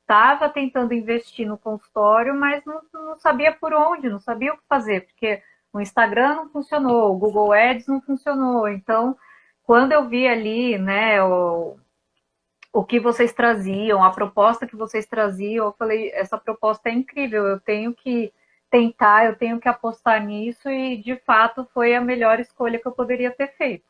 estava tentando investir no consultório, mas não sabia por onde, não sabia o que fazer, porque o Instagram não funcionou, o Google Ads não funcionou. Então, quando eu vi ali, né, o que vocês traziam, a proposta que vocês traziam, eu falei, essa proposta é incrível, eu tenho que tentar, eu tenho que apostar nisso, e de fato foi a melhor escolha que eu poderia ter feito.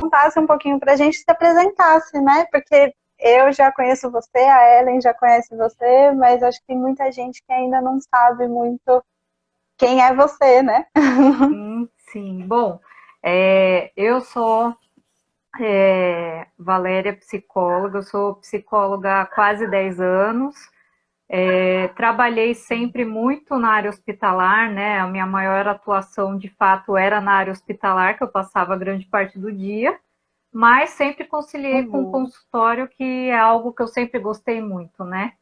Contasse um pouquinho para a gente, se apresentasse, né? Porque eu já conheço você, a Ellen já conhece você, mas acho que tem muita gente que ainda não sabe muito quem é você, né? Sim, sim. Bom, eu sou Valéria, psicóloga, eu sou psicóloga há quase 10 anos. Trabalhei sempre muito na área hospitalar, né? A minha maior atuação, de fato, era na área hospitalar, que eu passava grande parte do dia, mas sempre conciliei com o Uhum. consultório, que é algo que eu sempre gostei muito, né?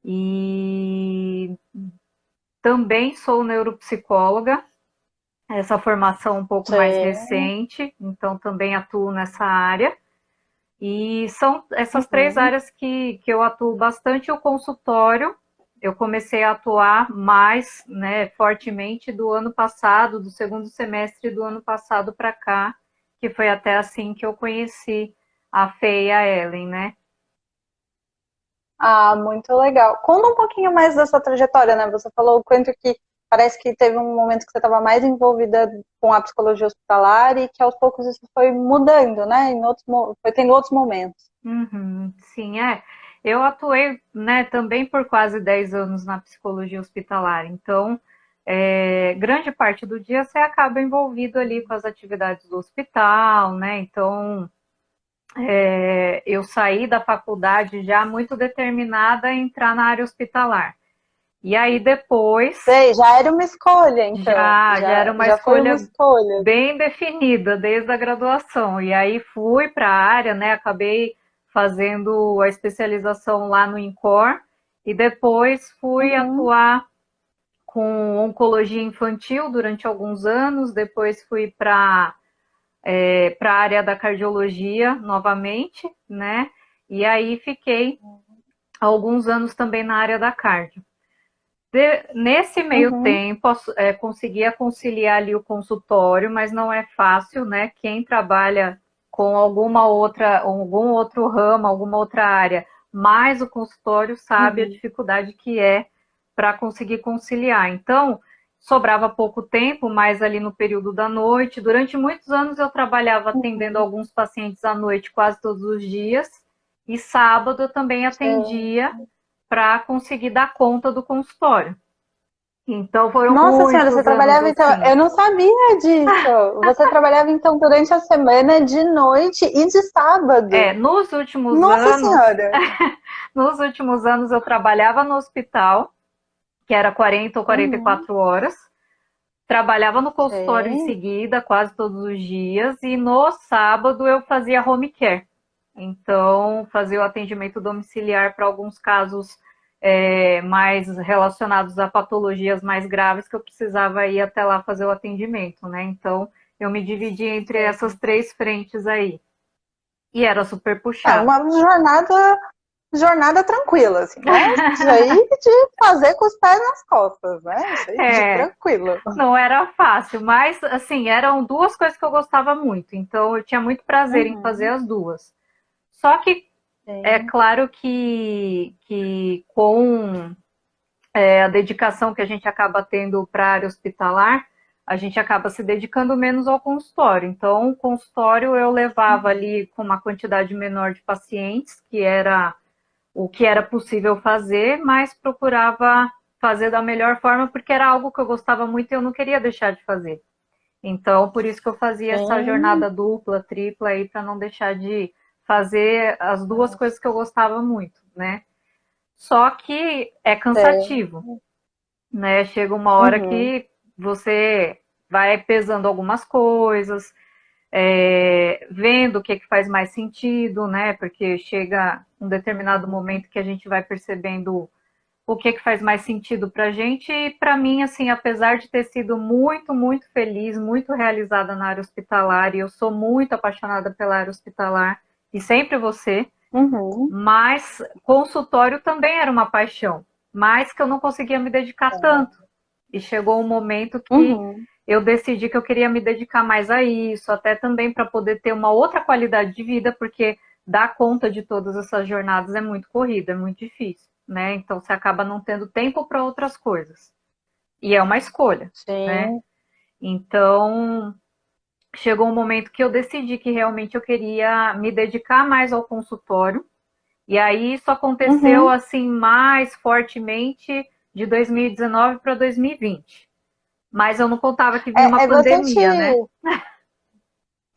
E também sou neuropsicóloga, essa formação um pouco mais Sim. recente, então também atuo nessa área. E são essas três Uhum. áreas que eu atuo bastante. O consultório, eu comecei a atuar mais, né, fortemente do ano passado, do segundo semestre do ano passado para cá, que foi até assim que eu conheci a Fê e a Ellen, né? Ah, muito legal. Conta um pouquinho mais da sua trajetória, né? Você falou o quanto que parece que teve um momento que você estava mais envolvida com a psicologia hospitalar e que aos poucos isso foi mudando, né? Foi tendo outros momentos. Uhum, sim, é. Eu atuei, né, também por quase 10 anos na psicologia hospitalar, então grande parte do dia você acaba envolvido ali com as atividades do hospital, né? Então, eu saí da faculdade já muito determinada a entrar na área hospitalar. E aí depois Sei, já era uma escolha, então. já era uma Já foi uma escolha escolha. bem definida desde a graduação. E aí fui para a área, né? Acabei fazendo a especialização lá no INCOR e depois fui Uhum, atuar com oncologia infantil durante alguns anos. Depois fui para a área da cardiologia novamente, né? E aí fiquei alguns anos também na área da cardio. Nesse meio uhum, tempo, conseguia conciliar ali o consultório, mas não é fácil, né? Quem trabalha com algum outro ramo, alguma outra área, mais o consultório sabe a uhum, dificuldade que é para conseguir conciliar. Então, sobrava pouco tempo, mais ali no período da noite. Durante muitos anos eu trabalhava atendendo uhum. alguns pacientes à noite quase todos os dias, e sábado eu também Sei. atendia para conseguir dar conta do consultório. Então foram Nossa senhora, você muitos anos trabalhava então. assim. Eu não sabia disso. Você trabalhava então durante a semana, de noite e de sábado. Nos últimos Nossa anos, senhora. eu trabalhava no hospital, que era 40 ou quarenta e Uhum. quatro horas. Trabalhava no consultório em Sei. seguida, quase todos os dias, e no sábado eu fazia home care. Então, fazia o atendimento domiciliar para alguns casos mais relacionados a patologias mais graves, que eu precisava ir até lá fazer o atendimento, né? Então, eu me dividi entre essas Sei. três frentes aí. E era super É puxado. uma jornada tranquila, assim, né? Isso aí de fazer com os pés nas costas, né? Isso aí de É, tranquilo. não era fácil, mas assim, eram duas coisas que eu gostava muito, então eu tinha muito prazer em fazer Uhum. as duas. Só que é Sim. claro que com a dedicação que a gente acaba tendo para a área hospitalar, a gente acaba se dedicando menos ao consultório. Então, o consultório eu levava Uhum. ali com uma quantidade menor de pacientes, que era o que era possível fazer, mas procurava fazer da melhor forma, porque era algo que eu gostava muito e eu não queria deixar de fazer. Então, por isso que eu fazia essa Sim. jornada dupla, tripla aí, para não deixar de fazer as duas coisas que eu gostava muito, né? Só que é Sei. cansativo, né? Chega uma hora Uhum. que você vai pesando algumas coisas, vendo o que, que faz mais sentido, né? Porque chega um determinado momento que a gente vai percebendo o que, que faz mais sentido para a gente. E para mim, assim, apesar de ter sido muito, muito feliz, muito realizada na área hospitalar, e eu sou muito apaixonada pela área hospitalar, e sempre vou ser, Uhum. mas consultório também era uma paixão, mas que eu não conseguia me dedicar tanto. E chegou um momento que Uhum. eu decidi que eu queria me dedicar mais a isso, até também para poder ter uma outra qualidade de vida, porque dar conta de todas essas jornadas é muito corrida, é muito difícil, né? Então você acaba não tendo tempo para outras coisas. E é uma escolha, né? Sim. Então, chegou um momento que eu decidi que realmente eu queria me dedicar mais ao consultório. E aí isso aconteceu Uhum. assim mais fortemente de 2019 para 2020. Mas eu não contava que vinha uma É bastante. pandemia, né?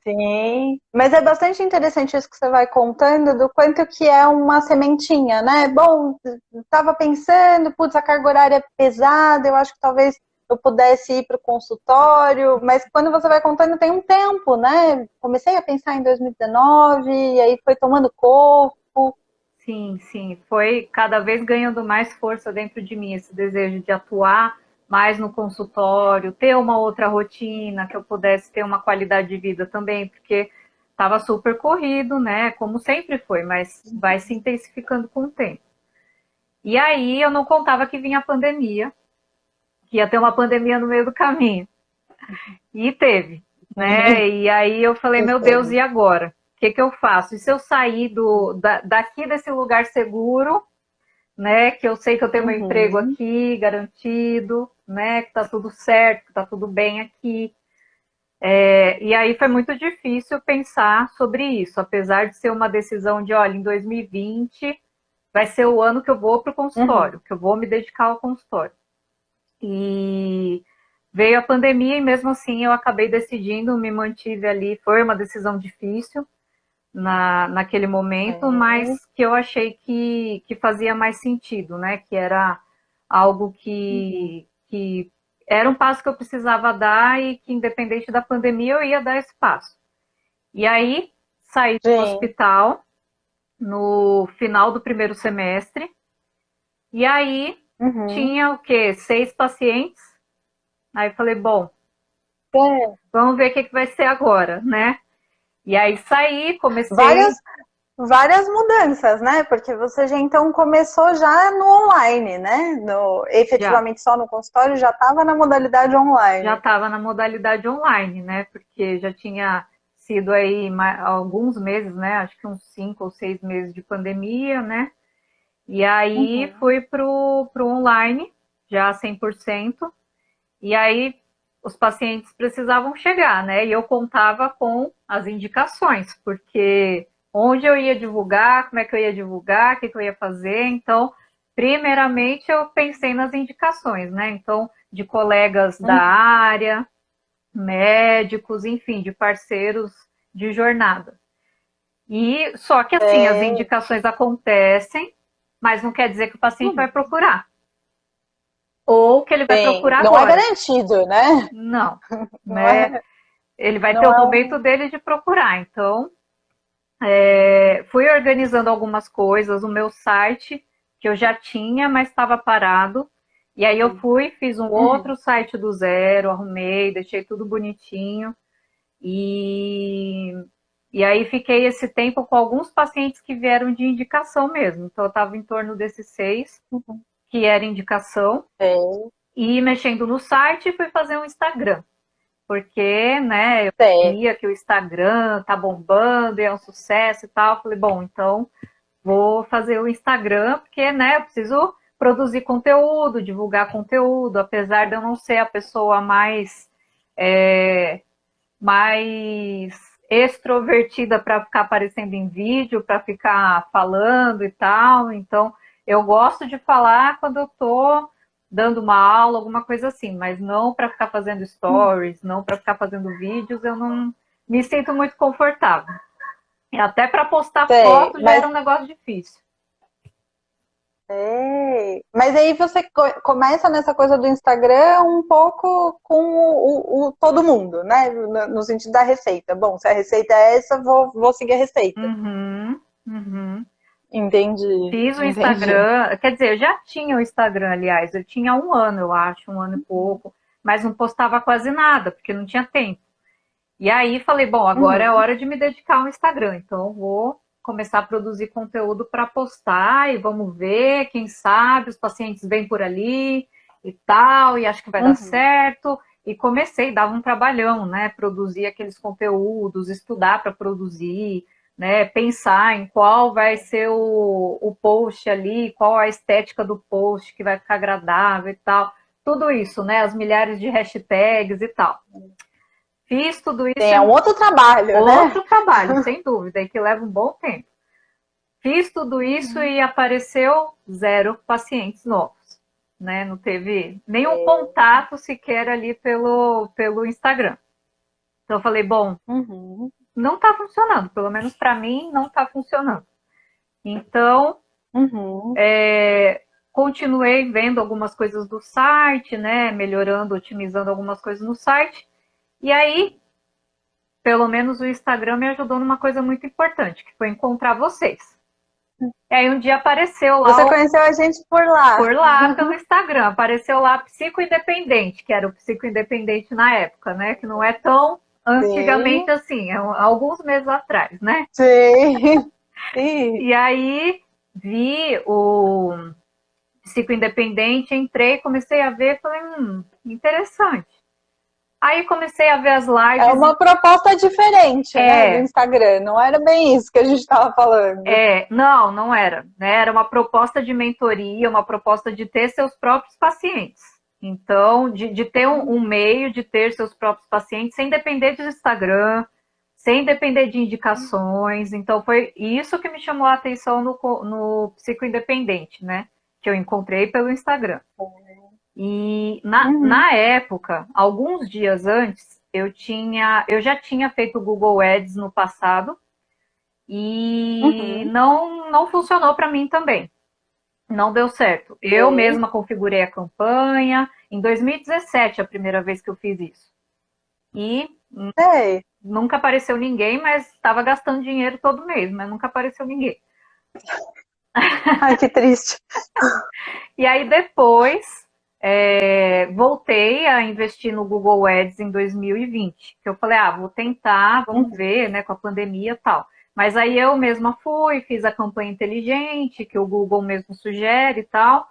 Sim, mas é bastante interessante isso que você vai contando do quanto que é uma sementinha, né? Bom, estava pensando, putz, a carga horária é pesada, eu acho que talvez eu pudesse ir para o consultório, mas quando você vai contando tem um tempo, né? Comecei a pensar em 2019, e aí foi tomando corpo. Sim, sim. Foi cada vez ganhando mais força dentro de mim esse desejo de atuar mais no consultório, ter uma outra rotina, que eu pudesse ter uma qualidade de vida também, porque estava super corrido, né? Como sempre foi, mas vai se intensificando com o tempo. E aí eu não contava que vinha a pandemia, que ia ter uma pandemia no meio do caminho. E teve, né? E aí eu falei, meu Deus, e agora? O que eu faço? E se eu sair daqui desse lugar seguro, né? Que eu sei que eu tenho meu emprego Uhum. aqui, garantido, né? Que tá tudo certo, que tá tudo bem aqui. E aí foi muito difícil pensar sobre isso, apesar de ser uma decisão de, olha, em 2020 vai ser o ano que eu vou para o Uhum. consultório, que eu vou me dedicar ao consultório. E veio a pandemia e mesmo assim eu acabei decidindo, me mantive ali. Foi uma decisão difícil naquele momento, É. mas que eu achei que fazia mais sentido, né? Que era algo Uhum. que era um passo que eu precisava dar e que, independente da pandemia, eu ia dar esse passo. E aí saí do Sim. hospital no final do primeiro semestre, e aí Uhum. tinha o quê? 6 pacientes. Aí eu falei, bom, É. vamos ver o que vai ser agora, né? E aí saí, Várias comecei Várias mudanças, né? Porque você já então começou já no online, né? já. Efetivamente só no consultório, já estava na modalidade Já online. estava na modalidade online, né? Porque já tinha sido aí alguns meses, né? Acho que uns 5 ou 6 meses de pandemia, né? E aí Uhum. fui pro online, já 100%. E aí os pacientes precisavam chegar, né? E eu contava com as indicações, porque onde eu ia divulgar, como é que eu ia divulgar, o que eu ia fazer. Então, primeiramente eu pensei nas indicações, né? Então, de colegas da Uhum. área, médicos, enfim, de parceiros de jornada. E só que assim, as É. indicações acontecem, mas não quer dizer que o paciente vai Uhum. procurar ou que ele vai Sim, procurar não é agora. garantido, né? Não, Não né? é, Ele vai ter não o é momento um. dele de procurar. Então, fui organizando algumas coisas, o meu site que eu já tinha, mas estava parado. E aí eu fui, fiz um Uhum. outro site do zero, arrumei, deixei tudo bonitinho. E, e aí fiquei esse tempo com alguns pacientes que vieram de indicação mesmo. Então eu estava em torno desses 6 Uhum. que era indicação. Sei, E mexendo no site, fui fazer um Instagram. Porque, né, eu sei. via que o Instagram tá bombando e é um sucesso e tal. Falei, bom, então vou fazer o Instagram, porque, né, eu preciso produzir conteúdo, divulgar conteúdo, apesar de eu não ser a pessoa mais extrovertida para ficar aparecendo em vídeo, para ficar falando e tal. Então, eu gosto de falar quando eu tô dando uma aula, alguma coisa assim, mas não para ficar fazendo stories, não para ficar fazendo vídeos, eu não me sinto muito confortável. E até para postar Sei, foto já mas era um negócio difícil. sei. Mas aí você começa nessa coisa do Instagram um pouco com todo mundo, né? No sentido da receita. Bom, se a receita é essa, vou seguir a receita. Uhum, uhum. Entendi, Fiz o entendi. Instagram, quer dizer, eu já tinha o Instagram, aliás, eu tinha um ano, eu acho, um ano e pouco, mas não postava quase nada, porque não tinha tempo. E aí falei, bom, agora é Uhum. hora de me dedicar ao Instagram, então eu vou começar a produzir conteúdo para postar e vamos ver, quem sabe os pacientes vêm por ali e tal, e acho que vai dar certo. E comecei, dava um trabalhão, né? Produzir aqueles conteúdos, estudar para produzir, né? Pensar em qual vai ser o post ali, qual a estética do post que vai ficar agradável e tal. Tudo isso, né? As milhares de hashtags e tal. Fiz tudo isso. É um outro trabalho, né? Outro trabalho, sem dúvida, e que leva um bom tempo. Fiz tudo isso e apareceu 0 pacientes novos, né? Não teve nenhum contato sequer ali pelo Instagram. Então eu falei, bom, não está funcionando, pelo menos para mim não está funcionando. Então, continuei vendo algumas coisas do site, né? Melhorando, otimizando algumas coisas no site. E aí, pelo menos o Instagram me ajudou numa coisa muito importante, que foi encontrar vocês. E aí um dia apareceu lá... Você conheceu a gente por lá. Por lá, pelo Instagram. Apareceu lá Psico Independente, que era o Psico Independente na época, né? Que não é tão antigamente assim, alguns meses atrás, né? Sim. E aí vi o Psico Independente, entrei, comecei a ver, falei, interessante. Aí comecei a ver as lives. É uma proposta diferente, né, do Instagram. Não era bem isso que a gente estava falando. Não era. Né? Era uma proposta de mentoria, uma proposta de ter seus próprios pacientes. Então, de ter um meio de ter seus próprios pacientes sem depender do Instagram, sem depender de indicações. Então, foi isso que me chamou a atenção no Psico Independente, né? Que eu encontrei pelo Instagram. E na época, alguns dias antes, eu já tinha feito Google Ads no passado e não funcionou para mim também. Não deu certo. Eu mesma configurei a campanha. Em 2017, a primeira vez que eu fiz isso. E nunca apareceu ninguém, mas estava gastando dinheiro todo mês, mas nunca apareceu ninguém. Ai, que triste. E aí depois... voltei a investir no Google Ads em 2020, que eu falei, vou tentar, vamos ver, né, com a pandemia e tal. Mas aí eu mesma fiz a campanha inteligente, que o Google mesmo sugere e tal,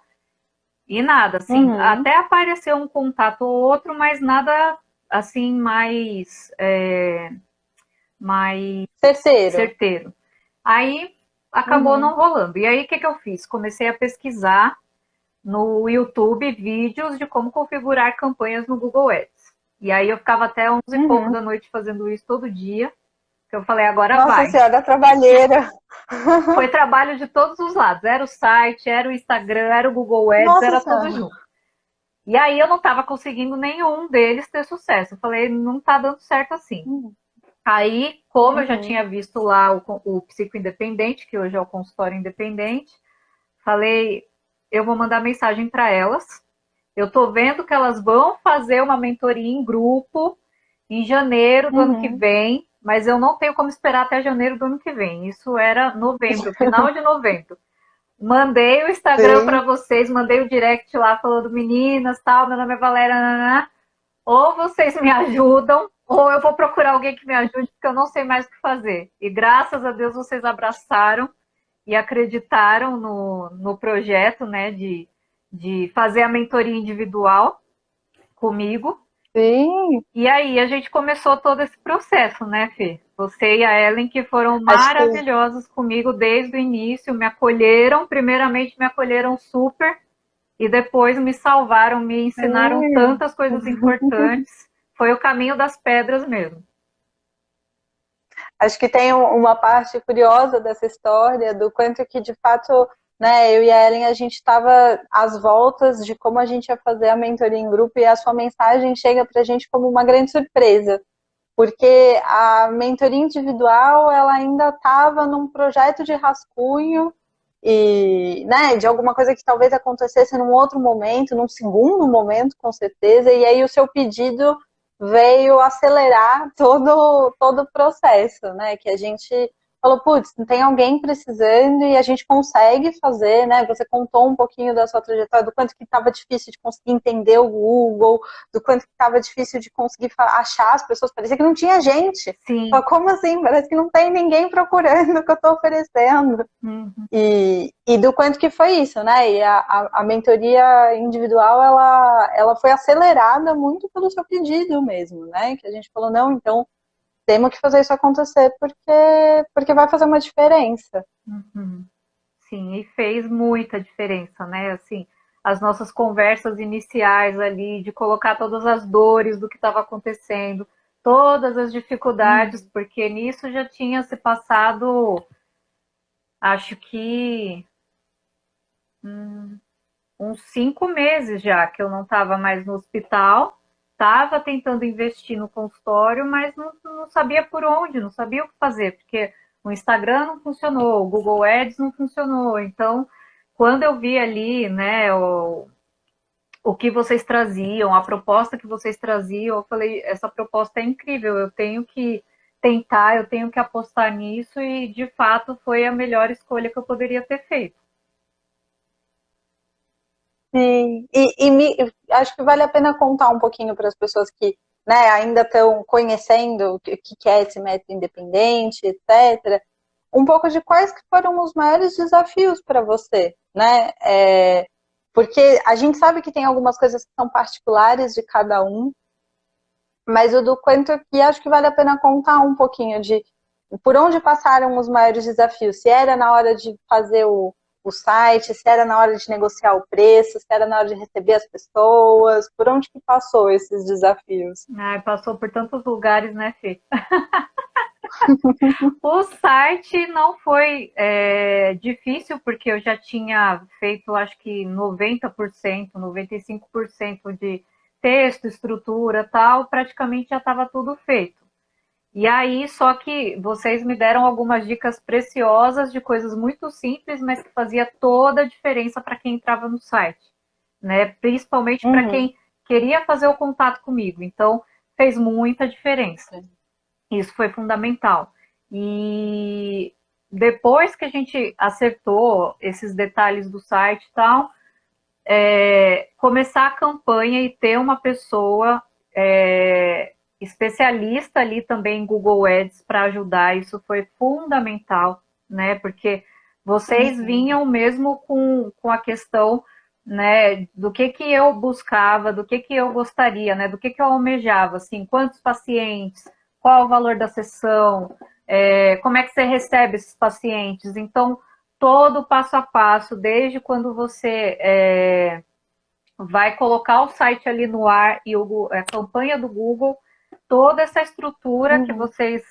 e nada, assim, até apareceu um contato ou outro, mas nada, assim, mais certeiro. Aí acabou não rolando. E aí o que eu fiz? Comecei a pesquisar no YouTube vídeos de como configurar campanhas no Google Ads. E aí eu ficava até 11 e pouco da noite fazendo isso todo dia. Que eu falei, agora vai. Nossa Senhora, trabalheira. Foi trabalho de todos os lados. Era o site, era o Instagram, era o Google Ads, era tudo junto. E aí eu não estava conseguindo nenhum deles ter sucesso. Eu falei, não está dando certo assim. Aí, como eu já tinha visto lá o Psico Independente, que hoje é o consultório independente, falei... eu vou mandar mensagem para elas. Eu estou vendo que elas vão fazer uma mentoria em grupo em janeiro do ano que vem, mas eu não tenho como esperar até janeiro do ano que vem. Isso era novembro, final de novembro. Mandei o Instagram para vocês, mandei o direct lá falando, meninas, tal, meu nome é Valéria, ou vocês me ajudam, ou eu vou procurar alguém que me ajude, porque eu não sei mais o que fazer. E graças a Deus vocês abraçaram e acreditaram no projeto, né, de fazer a mentoria individual comigo. Sim. E aí a gente começou todo esse processo, né, Fê? Você e a Ellen, que foram maravilhosos comigo desde o início, me acolheram, primeiramente me acolheram super, e depois me salvaram, me ensinaram tantas coisas importantes. Foi o caminho das pedras mesmo. Acho que tem uma parte curiosa dessa história, do quanto que, de fato, né, eu e a Ellen, a gente estava às voltas de como a gente ia fazer a mentoria em grupo, e a sua mensagem chega para a gente como uma grande surpresa, porque a mentoria individual, ela ainda estava num projeto de rascunho, e, né, de alguma coisa que talvez acontecesse num outro momento, num segundo momento, com certeza, e aí o seu pedido veio acelerar todo o processo, né? Que a gente falou, putz, tem alguém precisando e a gente consegue fazer, né? Você contou um pouquinho da sua trajetória, do quanto que estava difícil de conseguir entender o Google, do quanto que estava difícil de conseguir achar as pessoas, parecia que não tinha gente. Sim. Falei, como assim? Parece que não tem ninguém procurando o que eu estou oferecendo. Uhum. E do quanto que foi isso, né? E a mentoria individual, ela foi acelerada muito pelo seu pedido mesmo, né? Que a gente falou, não, então temos que fazer isso acontecer porque vai fazer uma diferença. Uhum. Sim, e fez muita diferença, né? Assim, as nossas conversas iniciais ali, de colocar todas as dores do que estava acontecendo, todas as dificuldades, porque nisso já tinha se passado, acho que uns 5 meses já que eu não estava mais no hospital, estava tentando investir no consultório, mas não sabia por onde, não sabia o que fazer, porque o Instagram não funcionou, o Google Ads não funcionou. Então, quando eu vi ali, né, o que vocês traziam, a proposta que vocês traziam, eu falei, essa proposta é incrível, eu tenho que tentar, eu tenho que apostar nisso, e de fato foi a melhor escolha que eu poderia ter feito. Sim, acho que vale a pena contar um pouquinho para as pessoas que, né, ainda estão conhecendo o que é esse método independente, etc. Um pouco de quais que foram os maiores desafios para você, né? Porque a gente sabe que tem algumas coisas que são particulares de cada um, mas o do quanto que acho que vale a pena contar um pouquinho de por onde passaram os maiores desafios, se era na hora de fazer o site, se era na hora de negociar o preço, se era na hora de receber as pessoas, por onde que passou esses desafios? Ai, passou por tantos lugares, né, Fê? O site não foi difícil, porque eu já tinha feito, acho que 90%, 95% de texto, estrutura, tal, praticamente já estava tudo feito. E aí, só que vocês me deram algumas dicas preciosas de coisas muito simples, mas que fazia toda a diferença para quem entrava no site, né? Principalmente para quem queria fazer o contato comigo. Então, fez muita diferença. Isso foi fundamental. E depois que a gente acertou esses detalhes do site e tal, começar a campanha e ter uma pessoa especialista ali também em Google Ads para ajudar, isso foi fundamental, né? Porque vocês vinham mesmo com a questão, né, do que eu buscava, do que eu gostaria, né, do que eu almejava, assim, quantos pacientes, qual o valor da sessão, como é que você recebe esses pacientes. Então, todo o passo a passo, desde quando você vai colocar o site ali no ar e a campanha do Google, toda essa estrutura que vocês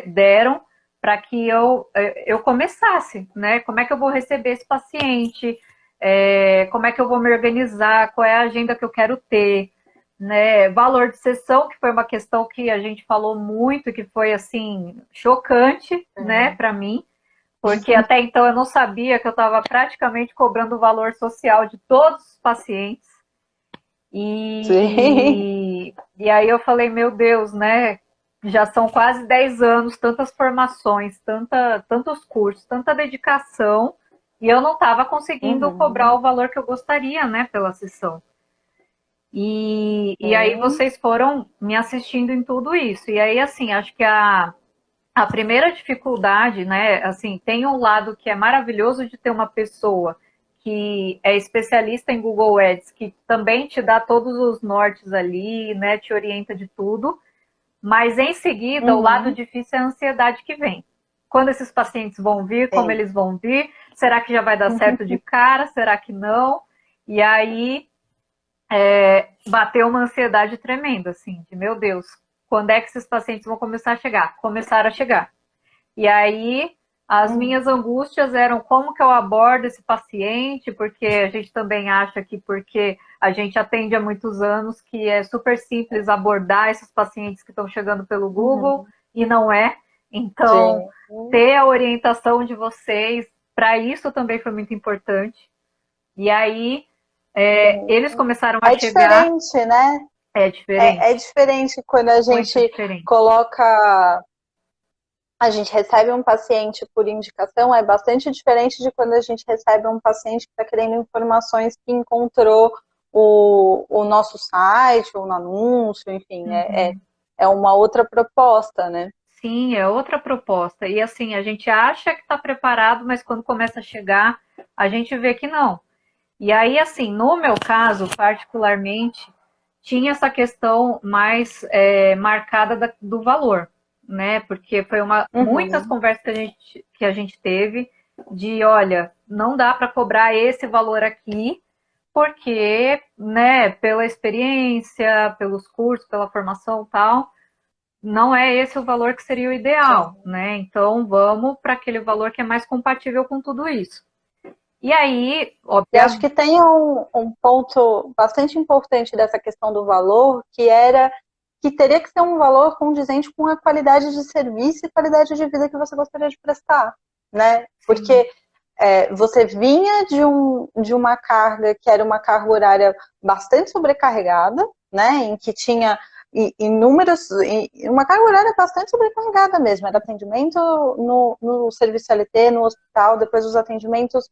deram para que eu começasse, né? Como é que eu vou receber esse paciente? Como é que eu vou me organizar? Qual é a agenda que eu quero ter? Né? Valor de sessão, que foi uma questão que a gente falou muito, que foi assim chocante, né, para mim, porque até então eu não sabia que eu estava praticamente cobrando o valor social de todos os pacientes. E aí eu falei, meu Deus, né? Já são quase 10 anos, tantas formações, tantos cursos, tanta dedicação, e eu não estava conseguindo cobrar o valor que eu gostaria, né, pela sessão. E aí vocês foram me assistindo em tudo isso. E aí, assim, acho que a primeira dificuldade, né, assim, tem um lado que é maravilhoso de ter uma pessoa que é especialista em Google Ads, que também te dá todos os nortes ali, né, te orienta de tudo, mas em seguida o lado difícil é a ansiedade que vem. Quando esses pacientes vão vir, como eles vão vir, será que já vai dar certo de cara, será que não? E aí bateu uma ansiedade tremenda, assim, de meu Deus, quando é que esses pacientes vão começar a chegar? Começaram a chegar. E aí, as minhas angústias eram como que eu abordo esse paciente, porque a gente também acha que porque a gente atende há muitos anos que é super simples abordar esses pacientes que estão chegando pelo Google, e não é. Então, ter a orientação de vocês, para isso também foi muito importante. E aí, eles começaram a chegar. É diferente, né? É diferente. É diferente quando a gente coloca. a gente recebe um paciente por indicação, é bastante diferente de quando a gente recebe um paciente que está querendo informações que encontrou o nosso site, ou no anúncio, enfim, é uma outra proposta, né? Sim, é outra proposta. E assim, a gente acha que está preparado, mas quando começa a chegar, a gente vê que não. E aí, assim, no meu caso, particularmente, tinha essa questão mais marcada do valor, né? Porque foi muitas conversas que a gente teve de, olha, não dá para cobrar esse valor aqui, porque, né, pela experiência, pelos cursos, pela formação e tal, não é esse o valor que seria o ideal, né? Então vamos para aquele valor que é mais compatível com tudo isso. E aí, E acho que tem um ponto bastante importante dessa questão do valor, que era que teria que ser um valor condizente com a qualidade de serviço e qualidade de vida que você gostaria de prestar, né? Porque você vinha de uma carga que era uma carga horária bastante sobrecarregada, né? Em que tinha uma carga horária bastante sobrecarregada mesmo. Era atendimento no serviço CLT, no hospital, depois os atendimentos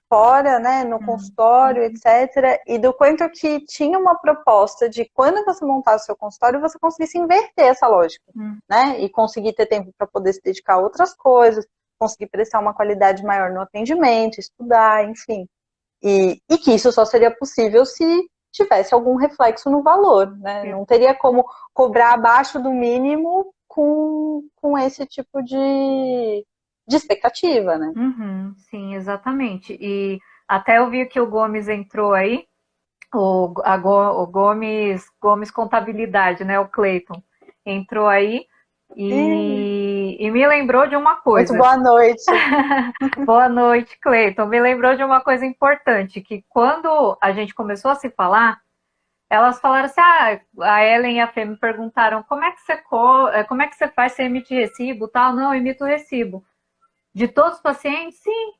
fora, né, no consultório, etc. E do quanto que tinha uma proposta de quando você montasse o seu consultório, você conseguisse inverter essa lógica, né? E conseguir ter tempo para poder se dedicar a outras coisas, conseguir prestar uma qualidade maior no atendimento, estudar, enfim. E que isso só seria possível se tivesse algum reflexo no valor, né? Não teria como cobrar abaixo do mínimo com esse tipo de expectativa, né? Sim, exatamente. E até eu vi que o Gomes entrou aí, o Gomes Contabilidade, né? O Cleiton entrou aí e me lembrou de uma coisa. Muito boa noite. Boa noite, Cleiton. Me lembrou de uma coisa importante, que quando a gente começou a se falar, elas falaram assim, a Ellen e a Fê me perguntaram como é que você faz, você emite recibo tal? Não, eu emito recibo. De todos os pacientes? Sim.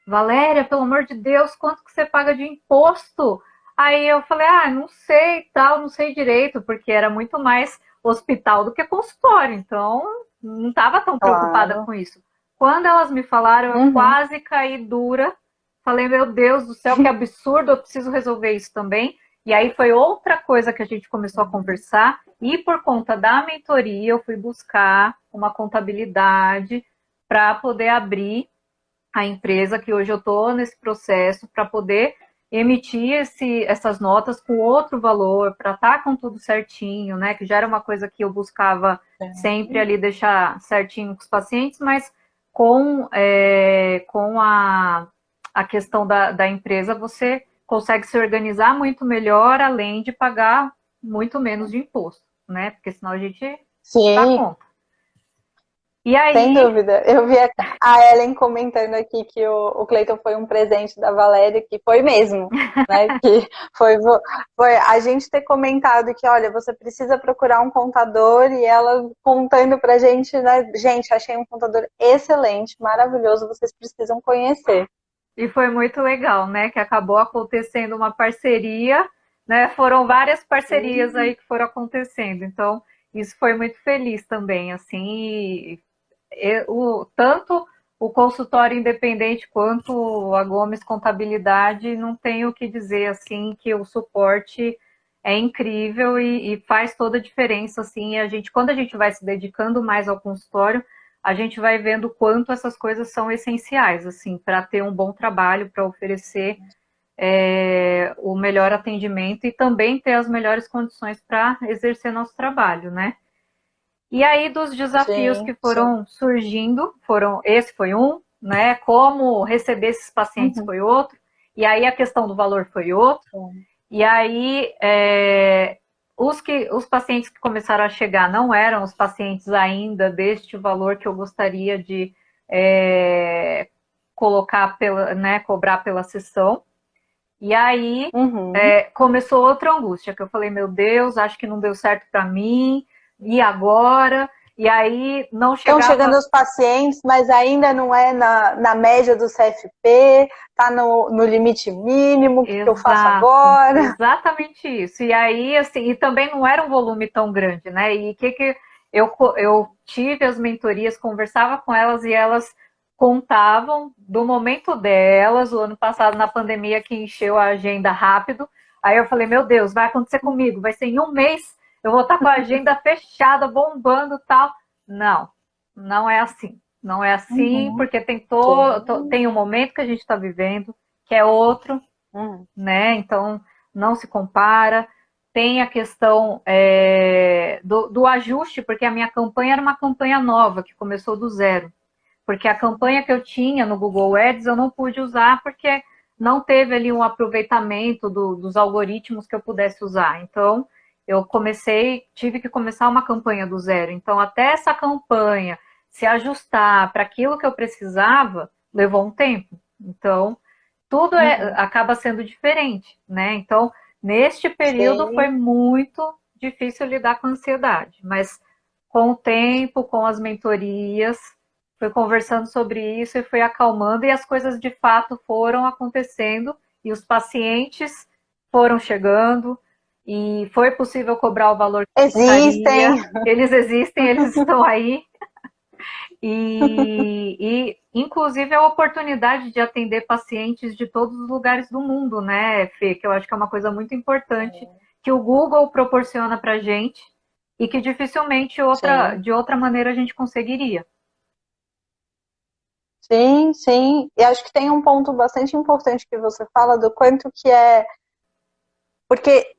Valéria, pelo amor de Deus, quanto que você paga de imposto? Aí eu falei, não sei, tal, não sei direito, porque era muito mais hospital do que consultório, então não estava tão preocupada com isso. Quando elas me falaram, eu quase caí dura, falei, meu Deus do céu, que absurdo, eu preciso resolver isso também. E aí foi outra coisa que a gente começou a conversar, e por conta da mentoria eu fui buscar uma contabilidade para poder abrir a empresa, que hoje eu estou nesse processo para poder emitir essas notas com outro valor, para estar com tudo certinho, né? Que já era uma coisa que eu buscava sempre ali deixar certinho com os pacientes, mas com a questão da empresa, você consegue se organizar muito melhor, além de pagar muito menos de imposto, né? Porque senão a gente dá conta. E aí... Sem dúvida. Eu vi a Ellen comentando aqui que o Cleiton foi um presente da Valéria, que foi mesmo, né? Que foi a gente ter comentado que, olha, você precisa procurar um contador, e ela contando pra gente, né? Gente, achei um contador excelente, maravilhoso, vocês precisam conhecer. E foi muito legal, né? Que acabou acontecendo uma parceria, né? Foram várias parcerias aí que foram acontecendo. Então, isso foi muito feliz também, assim. Tanto o consultório independente quanto a Gomes Contabilidade, não tenho o que dizer, assim, que o suporte é incrível e faz toda a diferença, assim. Quando a gente vai se dedicando mais ao consultório, a gente vai vendo o quanto essas coisas são essenciais, assim, para ter um bom trabalho, para oferecer o melhor atendimento e também ter as melhores condições para exercer nosso trabalho, né? E aí, dos desafios que foram surgindo, esse foi um, né? Como receber esses pacientes foi outro, e aí a questão do valor foi outro, e aí os pacientes que começaram a chegar não eram os pacientes ainda deste valor que eu gostaria de colocar cobrar pela sessão. E aí começou outra angústia, que eu falei, meu Deus, acho que não deu certo para mim, e agora? E aí não chegava... Estão chegando os pacientes, mas ainda não é na média do CFP, está no limite mínimo, o que eu faço agora? Exatamente isso. E aí, assim, e também não era um volume tão grande, né? E eu tive as mentorias, conversava com elas e elas contavam do momento delas, o ano passado na pandemia que encheu a agenda rápido. Aí eu falei, meu Deus, vai acontecer comigo, vai ser em um mês, eu vou estar com a agenda fechada, bombando e tal. Não, não é assim. Não é assim, Uhum. porque tem um momento que a gente está vivendo, que é outro, né? Então, não se compara. Tem a questão do ajuste, porque a minha campanha era uma campanha nova, que começou do zero. Porque a campanha que eu tinha no Google Ads eu não pude usar porque não teve ali um aproveitamento dos algoritmos que eu pudesse usar. Então, tive que começar uma campanha do zero. Então, até essa campanha se ajustar para aquilo que eu precisava, levou um tempo. Então, tudo acaba sendo diferente, né? Então, neste período foi Sim. muito difícil lidar com a ansiedade, mas com o tempo, com as mentorias, foi conversando sobre isso e foi acalmando e as coisas de fato foram acontecendo e os pacientes foram chegando e foi possível cobrar o valor que Existem. gostaria. Eles existem, eles estão aí. Inclusive, a oportunidade de atender pacientes de todos os lugares do mundo, né, Fê? Que eu acho que é uma coisa muito importante que o Google proporciona para gente e que dificilmente de outra maneira a gente conseguiria. Sim, sim. E acho que tem um ponto bastante importante que você fala do quanto que é. Porque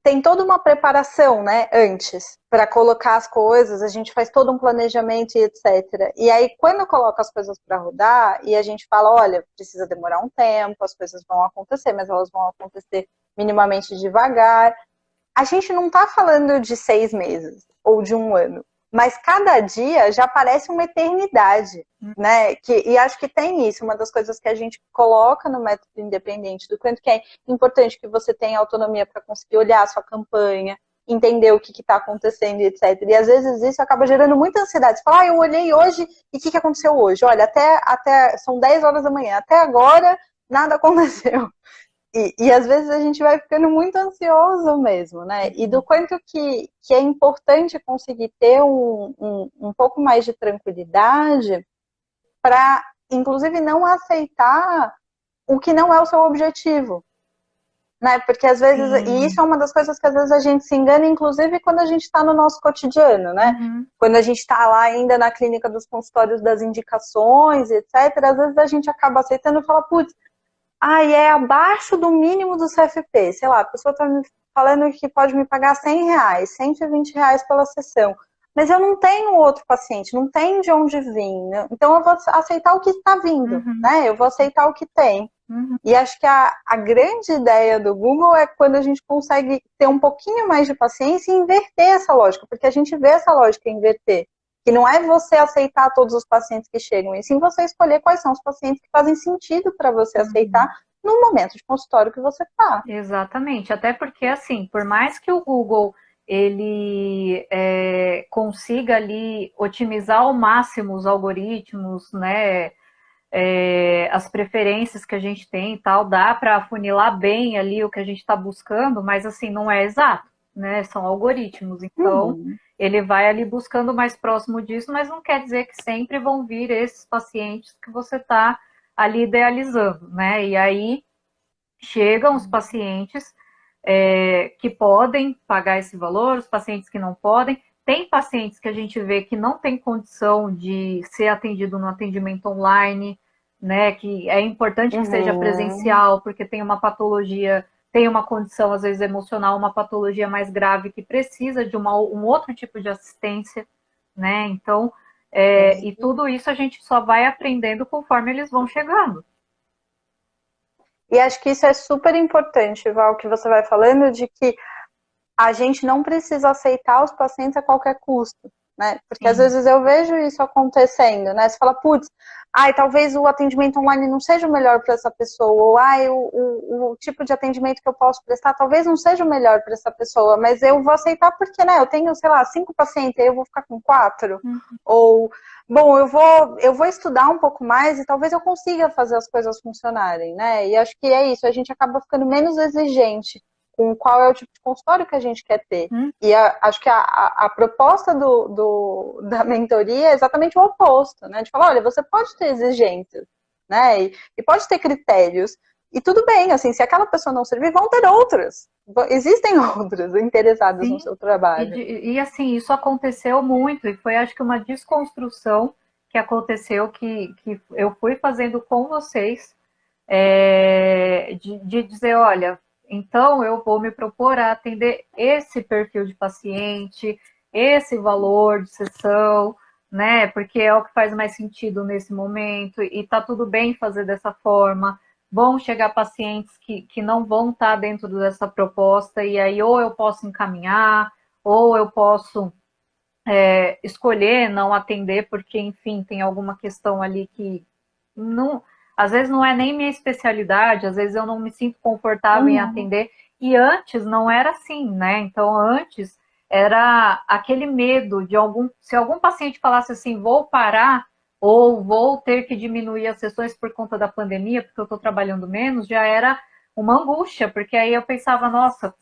tem toda uma preparação, né, antes, para colocar as coisas, a gente faz todo um planejamento e etc. E aí, quando coloca as coisas para rodar, e a gente fala, olha, precisa demorar um tempo, as coisas vão acontecer, mas elas vão acontecer minimamente devagar. A gente não está falando de 6 meses ou de um ano, mas cada dia já parece uma eternidade, né? E acho que tem isso, uma das coisas que a gente coloca no método independente, do quanto que é importante que você tenha autonomia para conseguir olhar a sua campanha, entender o que está acontecendo, etc. E às vezes isso acaba gerando muita ansiedade. Você fala, eu olhei hoje e o que aconteceu hoje? Olha, até são 10 horas da manhã, até agora nada aconteceu. E às vezes a gente vai ficando muito ansioso mesmo, né? E do quanto que é importante conseguir ter um pouco mais de tranquilidade para, inclusive, não aceitar o que não é o seu objetivo. Né? Porque às vezes, e isso é uma das coisas que às vezes a gente se engana, inclusive quando a gente está no nosso cotidiano, né? Quando a gente está lá ainda na clínica dos consultórios das indicações, etc., às vezes a gente acaba aceitando e fala, putz, é abaixo do mínimo do CFP. Sei lá, a pessoa está me falando que pode me pagar R$100, R$120 pela sessão. Mas eu não tenho outro paciente, não tem de onde vir. Né? Então eu vou aceitar o que está vindo, né? Eu vou aceitar o que tem. E acho que a grande ideia do Google é quando a gente consegue ter um pouquinho mais de paciência e inverter essa lógica, porque a gente vê essa lógica inverter. Que não é você aceitar todos os pacientes que chegam, e sim você escolher quais são os pacientes que fazem sentido para você aceitar no momento de consultório que você está. Exatamente, até porque, assim, por mais que o Google ele consiga ali otimizar ao máximo os algoritmos, né, as preferências que a gente tem e tal, dá para afunilar bem ali o que a gente está buscando, mas assim, não é exato, né, são algoritmos, então ele vai ali buscando mais próximo disso, mas não quer dizer que sempre vão vir esses pacientes que você está ali idealizando, né? E aí chegam os pacientes que podem pagar esse valor, os pacientes que não podem. Tem pacientes que a gente vê que não tem condição de ser atendido no atendimento online, né? Que é importante que seja presencial, porque tem uma patologia, tem uma condição, às vezes, emocional, uma patologia mais grave que precisa de um outro tipo de assistência, né? Então, e tudo isso a gente só vai aprendendo conforme eles vão chegando. E acho que isso é super importante, Val, que você vai falando, de que a gente não precisa aceitar os pacientes a qualquer custo, né? Porque às vezes eu vejo isso acontecendo, né? Você fala, putz, talvez o atendimento online não seja o melhor para essa pessoa, ou o tipo de atendimento que eu posso prestar talvez não seja o melhor para essa pessoa, mas eu vou aceitar porque, né, eu tenho, sei lá, 5 pacientes, aí eu vou ficar com 4, ou, bom, eu vou estudar um pouco mais e talvez eu consiga fazer as coisas funcionarem, né? E acho que é isso, a gente acaba ficando menos exigente com qual é o tipo de consultório que a gente quer ter. E acho que a proposta da mentoria é exatamente o oposto, né? De falar, olha, você pode ter exigências, né? E pode ter critérios. E tudo bem, assim, se aquela pessoa não servir, vão ter outras. Existem outras interessadas Sim. no seu trabalho. E assim, isso aconteceu muito, e foi acho que uma desconstrução que aconteceu, que eu fui fazendo com vocês, de dizer, olha, então eu vou me propor a atender esse perfil de paciente, esse valor de sessão, né? Porque é o que faz mais sentido nesse momento, e tá tudo bem fazer dessa forma. Vão chegar pacientes que não vão estar dentro dessa proposta, e aí ou eu posso encaminhar, ou eu posso escolher não atender, porque, enfim, tem alguma questão ali que não, às vezes não é nem minha especialidade, às vezes eu não me sinto confortável em atender, e antes não era assim, né? Então, antes era aquele medo de se algum paciente falasse assim, vou parar, ou vou ter que diminuir as sessões por conta da pandemia, porque eu estou trabalhando menos, já era uma angústia, porque aí eu pensava, nossa,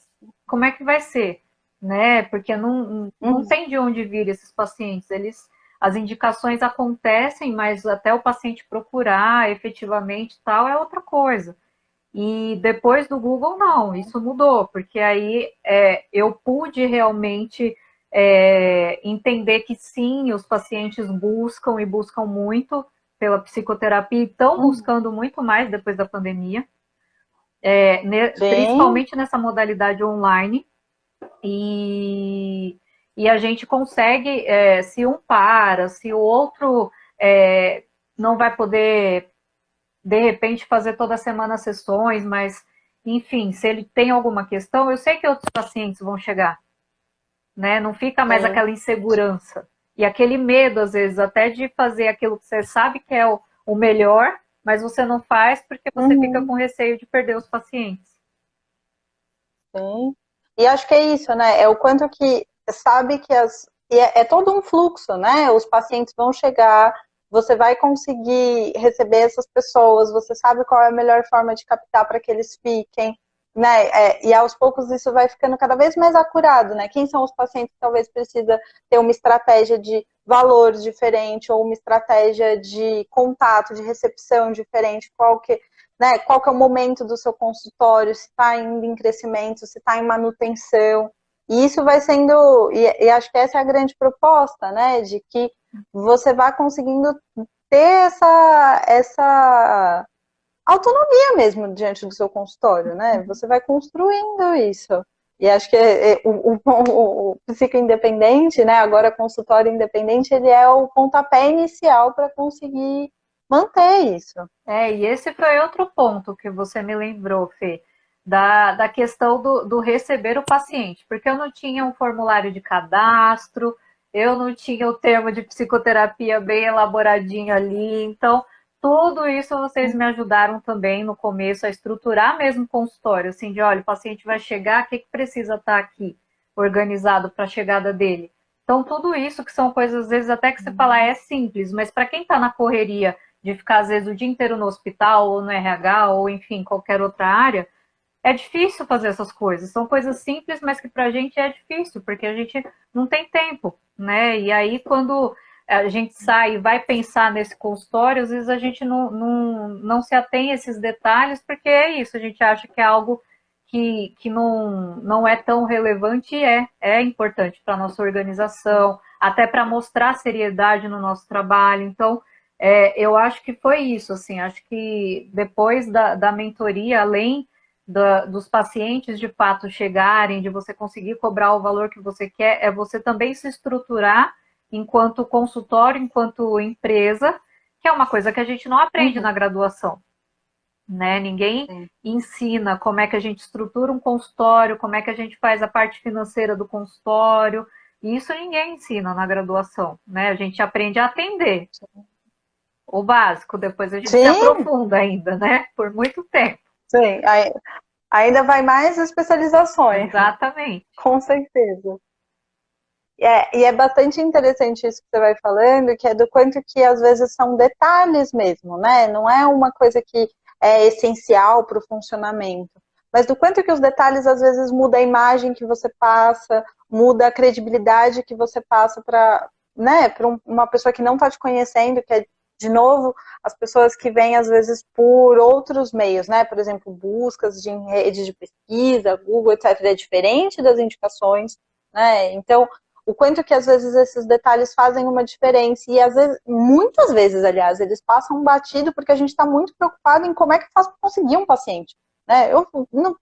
como é que vai ser? Né? Porque não tem de onde vir esses pacientes, as indicações acontecem, mas até o paciente procurar efetivamente tal é outra coisa. E depois do Google, não, isso mudou, porque aí eu pude realmente entender que sim, os pacientes buscam e buscam muito pela psicoterapia e estão buscando muito mais depois da pandemia, principalmente nessa modalidade online. E a gente consegue, se um para, se o outro não vai poder, de repente, fazer toda semana sessões, mas, enfim, se ele tem alguma questão, eu sei que outros pacientes vão chegar, né? Não fica mais aquela insegurança e aquele medo, às vezes, até de fazer aquilo que você sabe que é o melhor, mas você não faz porque você fica com receio de perder os pacientes. Sim. E acho que é isso, né? É o quanto que sabe que é todo um fluxo, né? Os pacientes vão chegar, você vai conseguir receber essas pessoas, você sabe qual é a melhor forma de captar para que eles fiquem, né? E aos poucos isso vai ficando cada vez mais acurado, né? Quem são os pacientes que talvez precisa ter uma estratégia de valor diferente ou uma estratégia de contato, de recepção diferente, né, qual que é o momento do seu consultório, se está indo em crescimento, se está em manutenção. E isso vai sendo, e acho que essa é a grande proposta, né, de que você vai conseguindo ter essa autonomia mesmo diante do seu consultório, né? Você vai construindo isso. E acho que o psicoindependente, né, agora consultório independente, ele é o pontapé inicial para conseguir manter isso. E esse foi outro ponto que você me lembrou, Fê, da questão do receber o paciente, porque eu não tinha um formulário de cadastro, eu não tinha o termo de psicoterapia bem elaboradinho ali, então tudo isso vocês me ajudaram também no começo a estruturar mesmo o consultório, assim, de olha, o paciente vai chegar, o que precisa estar aqui organizado para a chegada dele? Então tudo isso que são coisas, às vezes até que você fala é simples, mas para quem está na correria de ficar, às vezes, o dia inteiro no hospital, ou no RH, ou, enfim, qualquer outra área, é difícil fazer essas coisas. São coisas simples, mas que pra gente é difícil, porque a gente não tem tempo, né? E aí, quando a gente sai e vai pensar nesse consultório, às vezes a gente não se atém a esses detalhes, porque é isso, a gente acha que é algo que não é tão relevante e é importante para a nossa organização, até para mostrar seriedade no nosso trabalho. Então, eu acho que foi isso, assim, acho que depois da mentoria, além dos pacientes de fato chegarem, de você conseguir cobrar o valor que você quer, é você também se estruturar enquanto consultório, enquanto empresa, que é uma coisa que a gente não aprende na graduação, né? Ninguém ensina como é que a gente estrutura um consultório, como é que a gente faz a parte financeira do consultório, e isso ninguém ensina na graduação, né? A gente aprende a atender. O básico, depois a gente se aprofunda ainda, né? Por muito tempo. Sim, ainda vai mais especializações. Exatamente. Com certeza. E é bastante interessante isso que você vai falando, que é do quanto que às vezes são detalhes mesmo, né? Não é uma coisa que é essencial para o funcionamento. mas do quanto que os detalhes às vezes mudam a imagem que você passa, muda a credibilidade que você passa para, né, para uma pessoa que não está te conhecendo, que é, de novo, as pessoas que vêm às vezes por outros meios, né, por exemplo, buscas de redes de pesquisa, Google, etc., é diferente das indicações, né, então o quanto que às vezes esses detalhes fazem uma diferença, e às vezes, muitas vezes, aliás, eles passam batido porque a gente está muito preocupado em como é que faz para conseguir um paciente, né?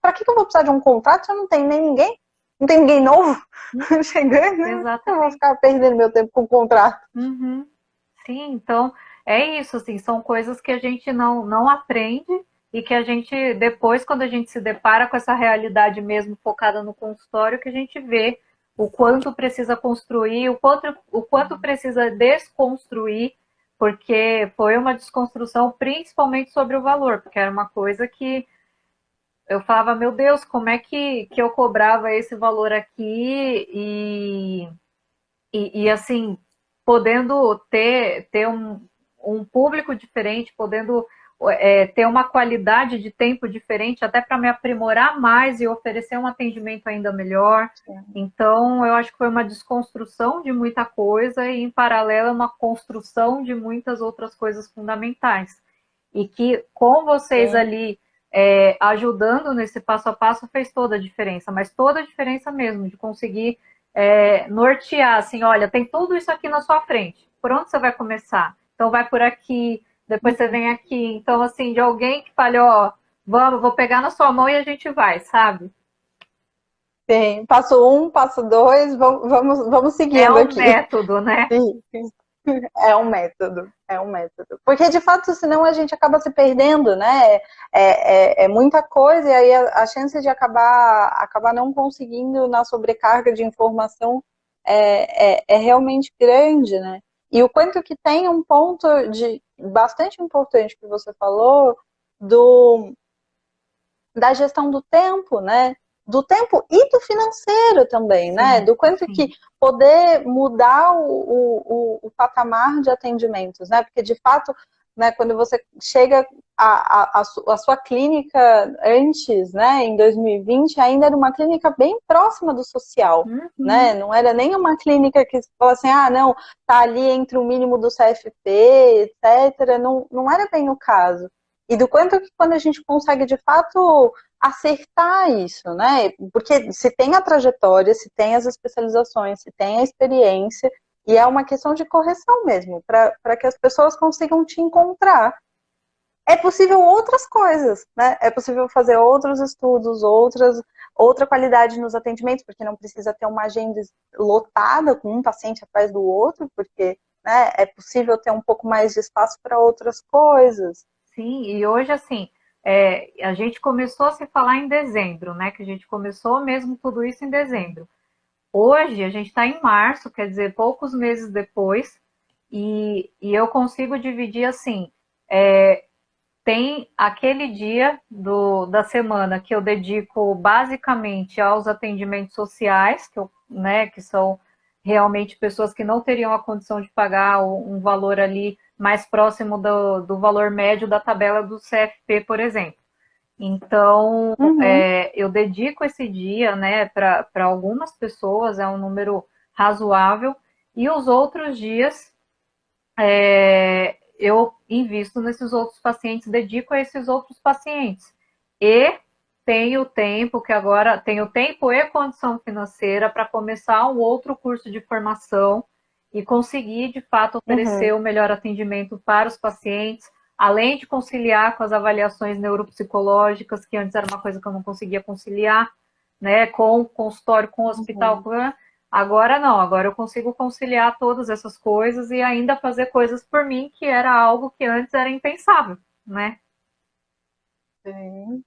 Para que eu vou precisar de um contrato se eu não tenho nem ninguém? Não tem ninguém novo chegando, né? Eu vou ficar perdendo meu tempo com o contrato. Uhum. Sim, então é isso, assim, são coisas que a gente não aprende e que a gente, depois, quando a gente se depara com essa realidade mesmo focada no consultório, que a gente vê o quanto precisa construir, o quanto precisa desconstruir, porque foi uma desconstrução principalmente sobre o valor, porque era uma coisa que eu falava, meu Deus, como é que eu cobrava esse valor aqui e assim, podendo ter um público diferente, podendo ter uma qualidade de tempo diferente, até para me aprimorar mais e oferecer um atendimento ainda melhor. Então, eu acho que foi uma desconstrução de muita coisa e, em paralelo, uma construção de muitas outras coisas fundamentais. E que, com vocês ali ajudando nesse passo a passo, fez toda a diferença, mas toda a diferença mesmo, de conseguir nortear, assim, olha, tem tudo isso aqui na sua frente, por onde você vai começar? Então vai por aqui, depois você vem aqui. Então, assim, de alguém que fale, ó, vou pegar na sua mão e a gente vai, sabe? Sim, passo 1, passo 2, vamos seguindo aqui. É um método, né? Sim, é um método, é um método. Porque, de fato, senão a gente acaba se perdendo, né? É muita coisa, e aí a chance de acabar não conseguindo na sobrecarga de informação é realmente grande, né? E o quanto que tem um ponto de bastante importante que você falou da gestão do tempo, né? Do tempo e do financeiro também, Sim, né? Do quanto sim. que poder mudar o patamar de atendimentos, né? Porque, de fato, né, quando você chega a sua clínica antes, né, em 2020, ainda era uma clínica bem próxima do social, né? Não era nem uma clínica que fala assim, ah, não, tá ali entre o mínimo do CFP, etc. Não era bem o caso. E do quanto que quando a gente consegue, de fato, acertar isso, né? Porque se tem a trajetória, se tem as especializações, se tem a experiência, e é uma questão de correção mesmo, para que as pessoas consigam te encontrar. É possível outras coisas, né? É possível fazer outros estudos, outra qualidade nos atendimentos, porque não precisa ter uma agenda lotada com um paciente atrás do outro, porque, né, é possível ter um pouco mais de espaço para outras coisas. Sim, e hoje, assim, a gente começou a se falar em dezembro, né? Que a gente começou mesmo tudo isso em dezembro. Hoje, a gente está em março, quer dizer, poucos meses depois, e eu consigo dividir assim: tem aquele dia da semana que eu dedico basicamente aos atendimentos sociais, que são realmente pessoas que não teriam a condição de pagar um valor ali mais próximo do valor médio da tabela do CFP, por exemplo. Então, eu dedico esse dia, né, para algumas pessoas, é um número razoável, e os outros dias eu invisto nesses outros pacientes, dedico a esses outros pacientes. E tenho tempo, que agora tenho tempo e condição financeira para começar um outro curso de formação e conseguir, de fato, oferecer o melhor atendimento para os pacientes, além de conciliar com as avaliações neuropsicológicas, que antes era uma coisa que eu não conseguia conciliar, né, com o consultório, com o hospital. Agora não, agora eu consigo conciliar todas essas coisas e ainda fazer coisas por mim, que era algo que antes era impensável, né? Sim.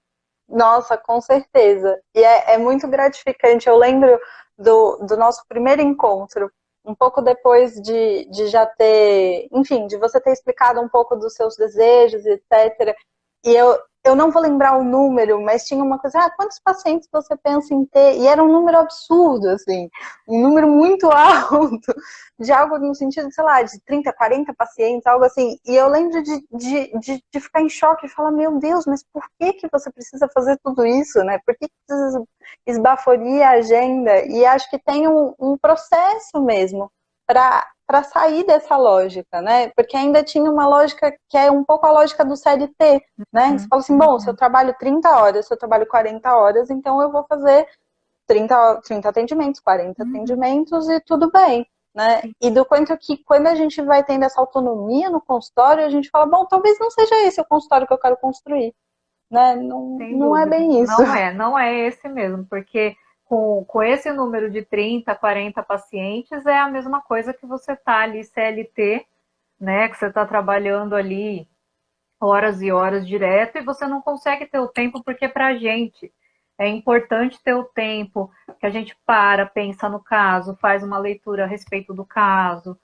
Nossa, com certeza. E é muito gratificante. Eu lembro do nosso primeiro encontro, um pouco depois de já ter, enfim, de você ter explicado um pouco dos seus desejos, etc. E eu não vou lembrar o número, mas tinha uma coisa, quantos pacientes você pensa em ter? E era um número absurdo, assim, um número muito alto, de algo no sentido, sei lá, de 30, 40 pacientes, algo assim. E eu lembro de ficar em choque e falar, meu Deus, mas por que que você precisa fazer tudo isso, né? Por que que precisa esbaforir a agenda? E acho que tem um processo mesmo para sair dessa lógica, né? Porque ainda tinha uma lógica que é um pouco a lógica do CLT, né? Você fala assim, bom, se eu trabalho 30 horas, se eu trabalho 40 horas, então eu vou fazer 30 atendimentos, 40 atendimentos e tudo bem, né? E do quanto que quando a gente vai tendo essa autonomia no consultório, a gente fala, bom, talvez não seja esse o consultório que eu quero construir, né? Não, Sem não é dúvida. bem isso. Não é esse mesmo, porque com esse número de 30, 40 pacientes é a mesma coisa que você está ali CLT, né? Que você está trabalhando ali horas e horas direto e você não consegue ter o tempo, porque para a gente é importante ter o tempo que a gente pensa no caso, faz uma leitura a respeito do caso,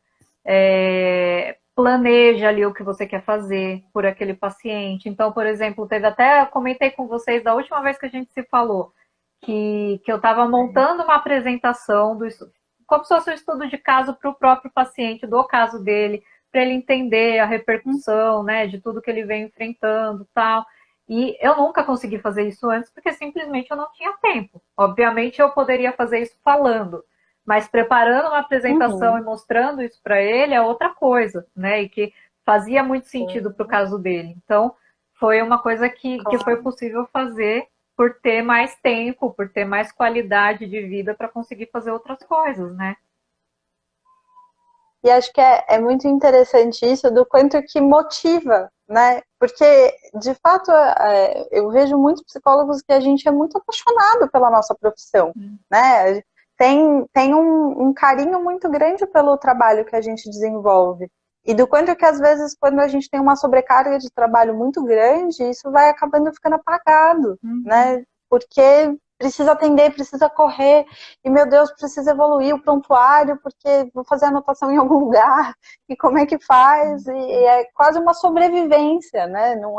planeja ali o que você quer fazer por aquele paciente. Então, por exemplo, eu comentei com vocês da última vez que a gente se falou, que eu estava montando uma apresentação como se fosse um estudo de caso para o próprio paciente, do caso dele, para ele entender a repercussão, né, de tudo que ele vem enfrentando, tal. E eu nunca consegui fazer isso antes, porque simplesmente eu não tinha tempo. Obviamente eu poderia fazer isso falando, mas preparando uma apresentação e mostrando isso para ele é outra coisa, né, e que fazia muito sentido para o caso dele. Então, foi uma coisa que foi possível fazer por ter mais tempo, por ter mais qualidade de vida para conseguir fazer outras coisas, né? E acho que é muito interessante isso, do quanto que motiva, né? Porque, de fato, eu vejo muitos psicólogos que a gente é muito apaixonado pela nossa profissão, né? Tem um carinho muito grande pelo trabalho que a gente desenvolve. E do quanto que, às vezes, quando a gente tem uma sobrecarga de trabalho muito grande, isso vai acabando ficando apagado, né? Porque precisa atender, precisa correr, e meu Deus, precisa evoluir o prontuário, porque vou fazer anotação em algum lugar, e como é que faz? E é quase uma sobrevivência, né? Não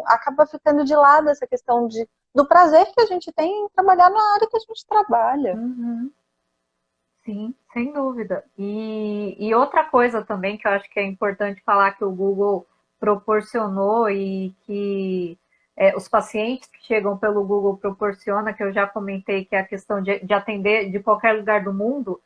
acaba ficando de lado essa questão do prazer que a gente tem em trabalhar na área que a gente trabalha. Sim, sem dúvida. E outra coisa também que eu acho que é importante falar que o Google proporcionou e que os pacientes que chegam pelo Google proporciona, que eu já comentei, que é a questão de atender de qualquer lugar do mundo.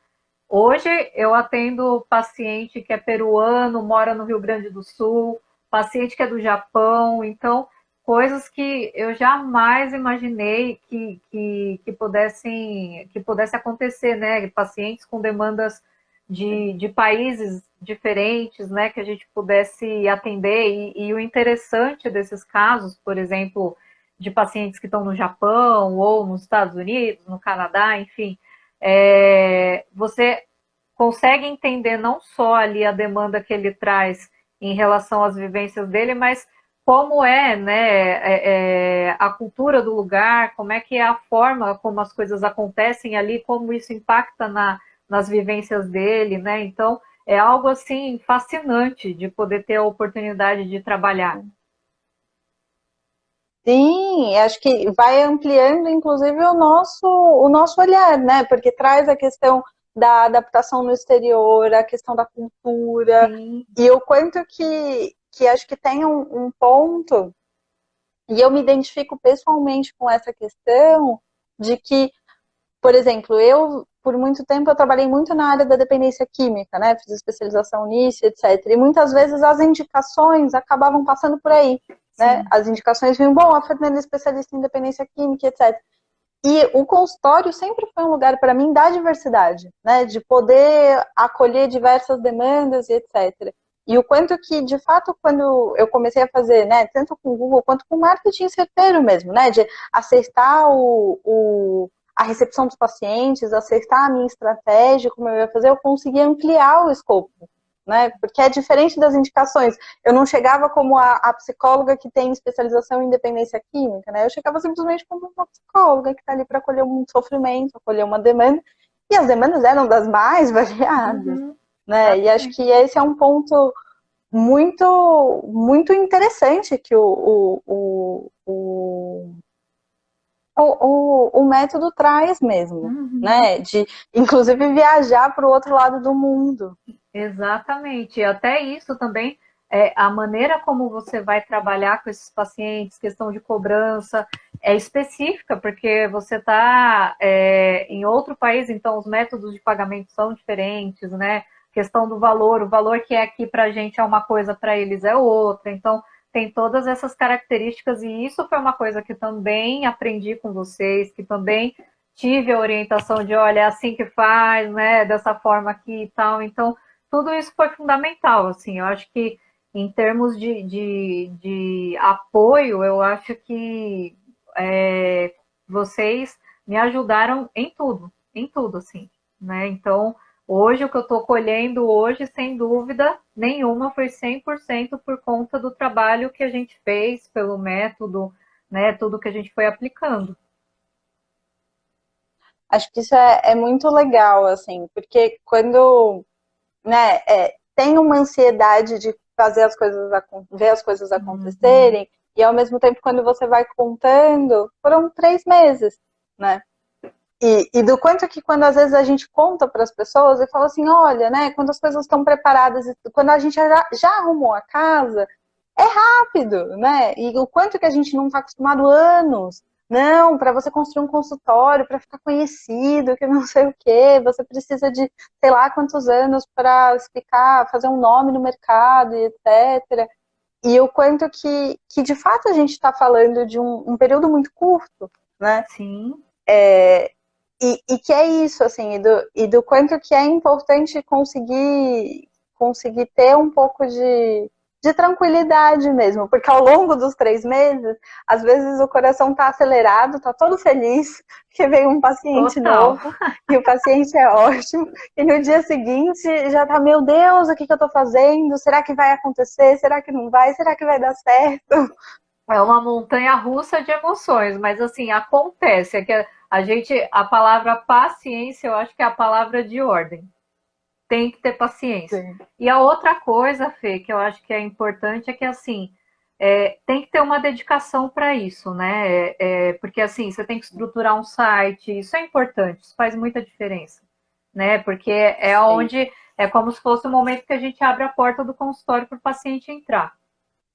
Hoje eu atendo paciente que é peruano, mora no Rio Grande do Sul, paciente que é do Japão, então coisas que eu jamais imaginei que pudesse acontecer, né? Pacientes com demandas de países diferentes, né? Que a gente pudesse atender. E o interessante desses casos, por exemplo, de pacientes que estão no Japão ou nos Estados Unidos, no Canadá, enfim, você consegue entender não só ali a demanda que ele traz em relação às vivências dele, mas como a cultura do lugar, como é que é a forma como as coisas acontecem ali, como isso impacta nas vivências dele, né? Então, é algo assim fascinante de poder ter a oportunidade de trabalhar. Sim, acho que vai ampliando, inclusive, o nosso olhar, né? Porque traz a questão da adaptação no exterior, a questão da cultura, Sim. e o quanto que acho que tem um ponto, e eu me identifico pessoalmente com essa questão de que, por exemplo, por muito tempo, eu trabalhei muito na área da dependência química, né? Fiz especialização nisso, etc. E muitas vezes as indicações acabavam passando por aí, né? As indicações vinham, bom, a Fernanda é especialista em dependência química, etc. E o consultório sempre foi um lugar, para mim, da diversidade, né? De poder acolher diversas demandas e etc. E o quanto que, de fato, quando eu comecei a fazer, né, tanto com o Google quanto com o marketing certeiro mesmo, né, de acertar a recepção dos pacientes, acertar a minha estratégia, como eu ia fazer, eu conseguia ampliar o escopo, né, porque é diferente das indicações. Eu não chegava como a psicóloga que tem especialização em dependência química, né, eu chegava simplesmente como uma psicóloga que está ali para acolher um sofrimento, acolher uma demanda, e as demandas eram das mais variadas, né, e acho que esse é um ponto muito, muito interessante que o método traz mesmo, né? De, inclusive, viajar para o outro lado do mundo. Exatamente. Até isso também, a maneira como você vai trabalhar com esses pacientes, questão de cobrança, é específica, porque você está em outro país, então os métodos de pagamento são diferentes, né? Questão do valor, o valor que é aqui para a gente é uma coisa, para eles é outra. Então, tem todas essas características, e isso foi uma coisa que também aprendi com vocês, que também tive a orientação de, olha, é assim que faz, né? Dessa forma aqui e tal. Então, tudo isso foi fundamental, assim, eu acho que em termos de apoio, eu acho que vocês me ajudaram em tudo, assim, né, então, hoje, o que eu estou colhendo hoje, sem dúvida nenhuma, foi 100% por conta do trabalho que a gente fez, pelo método, né, tudo que a gente foi aplicando. Acho que isso é muito legal, assim, porque quando, né, tem uma ansiedade de fazer as coisas, ver as coisas acontecerem, e ao mesmo tempo, quando você vai contando, foram 3 meses, né? E do quanto que quando às vezes a gente conta para as pessoas e fala assim, olha, né, quando as coisas estão preparadas, quando a gente já arrumou a casa, é rápido, né? E o quanto que a gente não está acostumado anos. Não, para você construir um consultório, para ficar conhecido, que não sei o quê, você precisa de sei lá quantos anos para explicar, fazer um nome no mercado e etc. E o quanto que de fato a gente está falando de um período muito curto, né? Sim. E que é isso, assim, do quanto que é importante conseguir ter um pouco de tranquilidade mesmo, porque ao longo dos 3 meses, às vezes o coração tá acelerado, tá todo feliz, porque veio um paciente Total. novo, e o paciente é ótimo, e no dia seguinte já tá, meu Deus, o que eu tô fazendo? Será que vai acontecer? Será que não vai? Será que vai dar certo? É uma montanha russa de emoções, mas assim, acontece. É que a palavra paciência, eu acho que é a palavra de ordem. Tem que ter paciência. Sim. E a outra coisa, Fê, que eu acho que é importante é que assim, tem que ter uma dedicação para isso, né? Porque assim, você tem que estruturar um site, isso é importante, isso faz muita diferença, né? Porque é Sim. onde é como se fosse o momento que a gente abre a porta do consultório para o paciente entrar,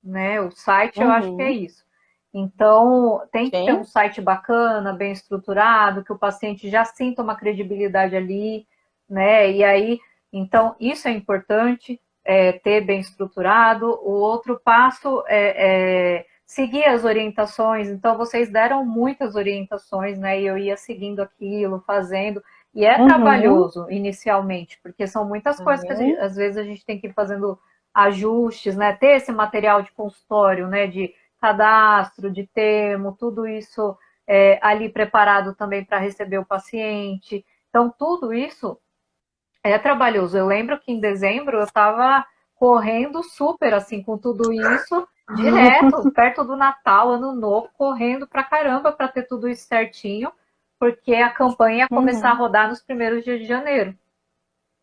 né? O site eu acho que é Uhum. isso. Então, tem que ter um Sim. site bacana, bem estruturado, que o paciente já sinta uma credibilidade ali, né? E aí, então, isso é importante, ter bem estruturado. O outro passo é seguir as orientações. Então, vocês deram muitas orientações, né? E eu ia seguindo aquilo, fazendo. E é Uhum. trabalhoso inicialmente, porque são muitas coisas que Sim. às vezes a gente tem que ir fazendo ajustes, né? Ter esse material de consultório, né? De cadastro, de termo, tudo isso ali preparado também para receber o paciente. Então, tudo isso é trabalhoso. Eu lembro que em dezembro eu estava correndo super assim com tudo isso, direto, perto do Natal, Ano Novo, correndo pra caramba para ter tudo isso certinho, porque a campanha ia começar a Uhum. rodar nos primeiros dias de janeiro.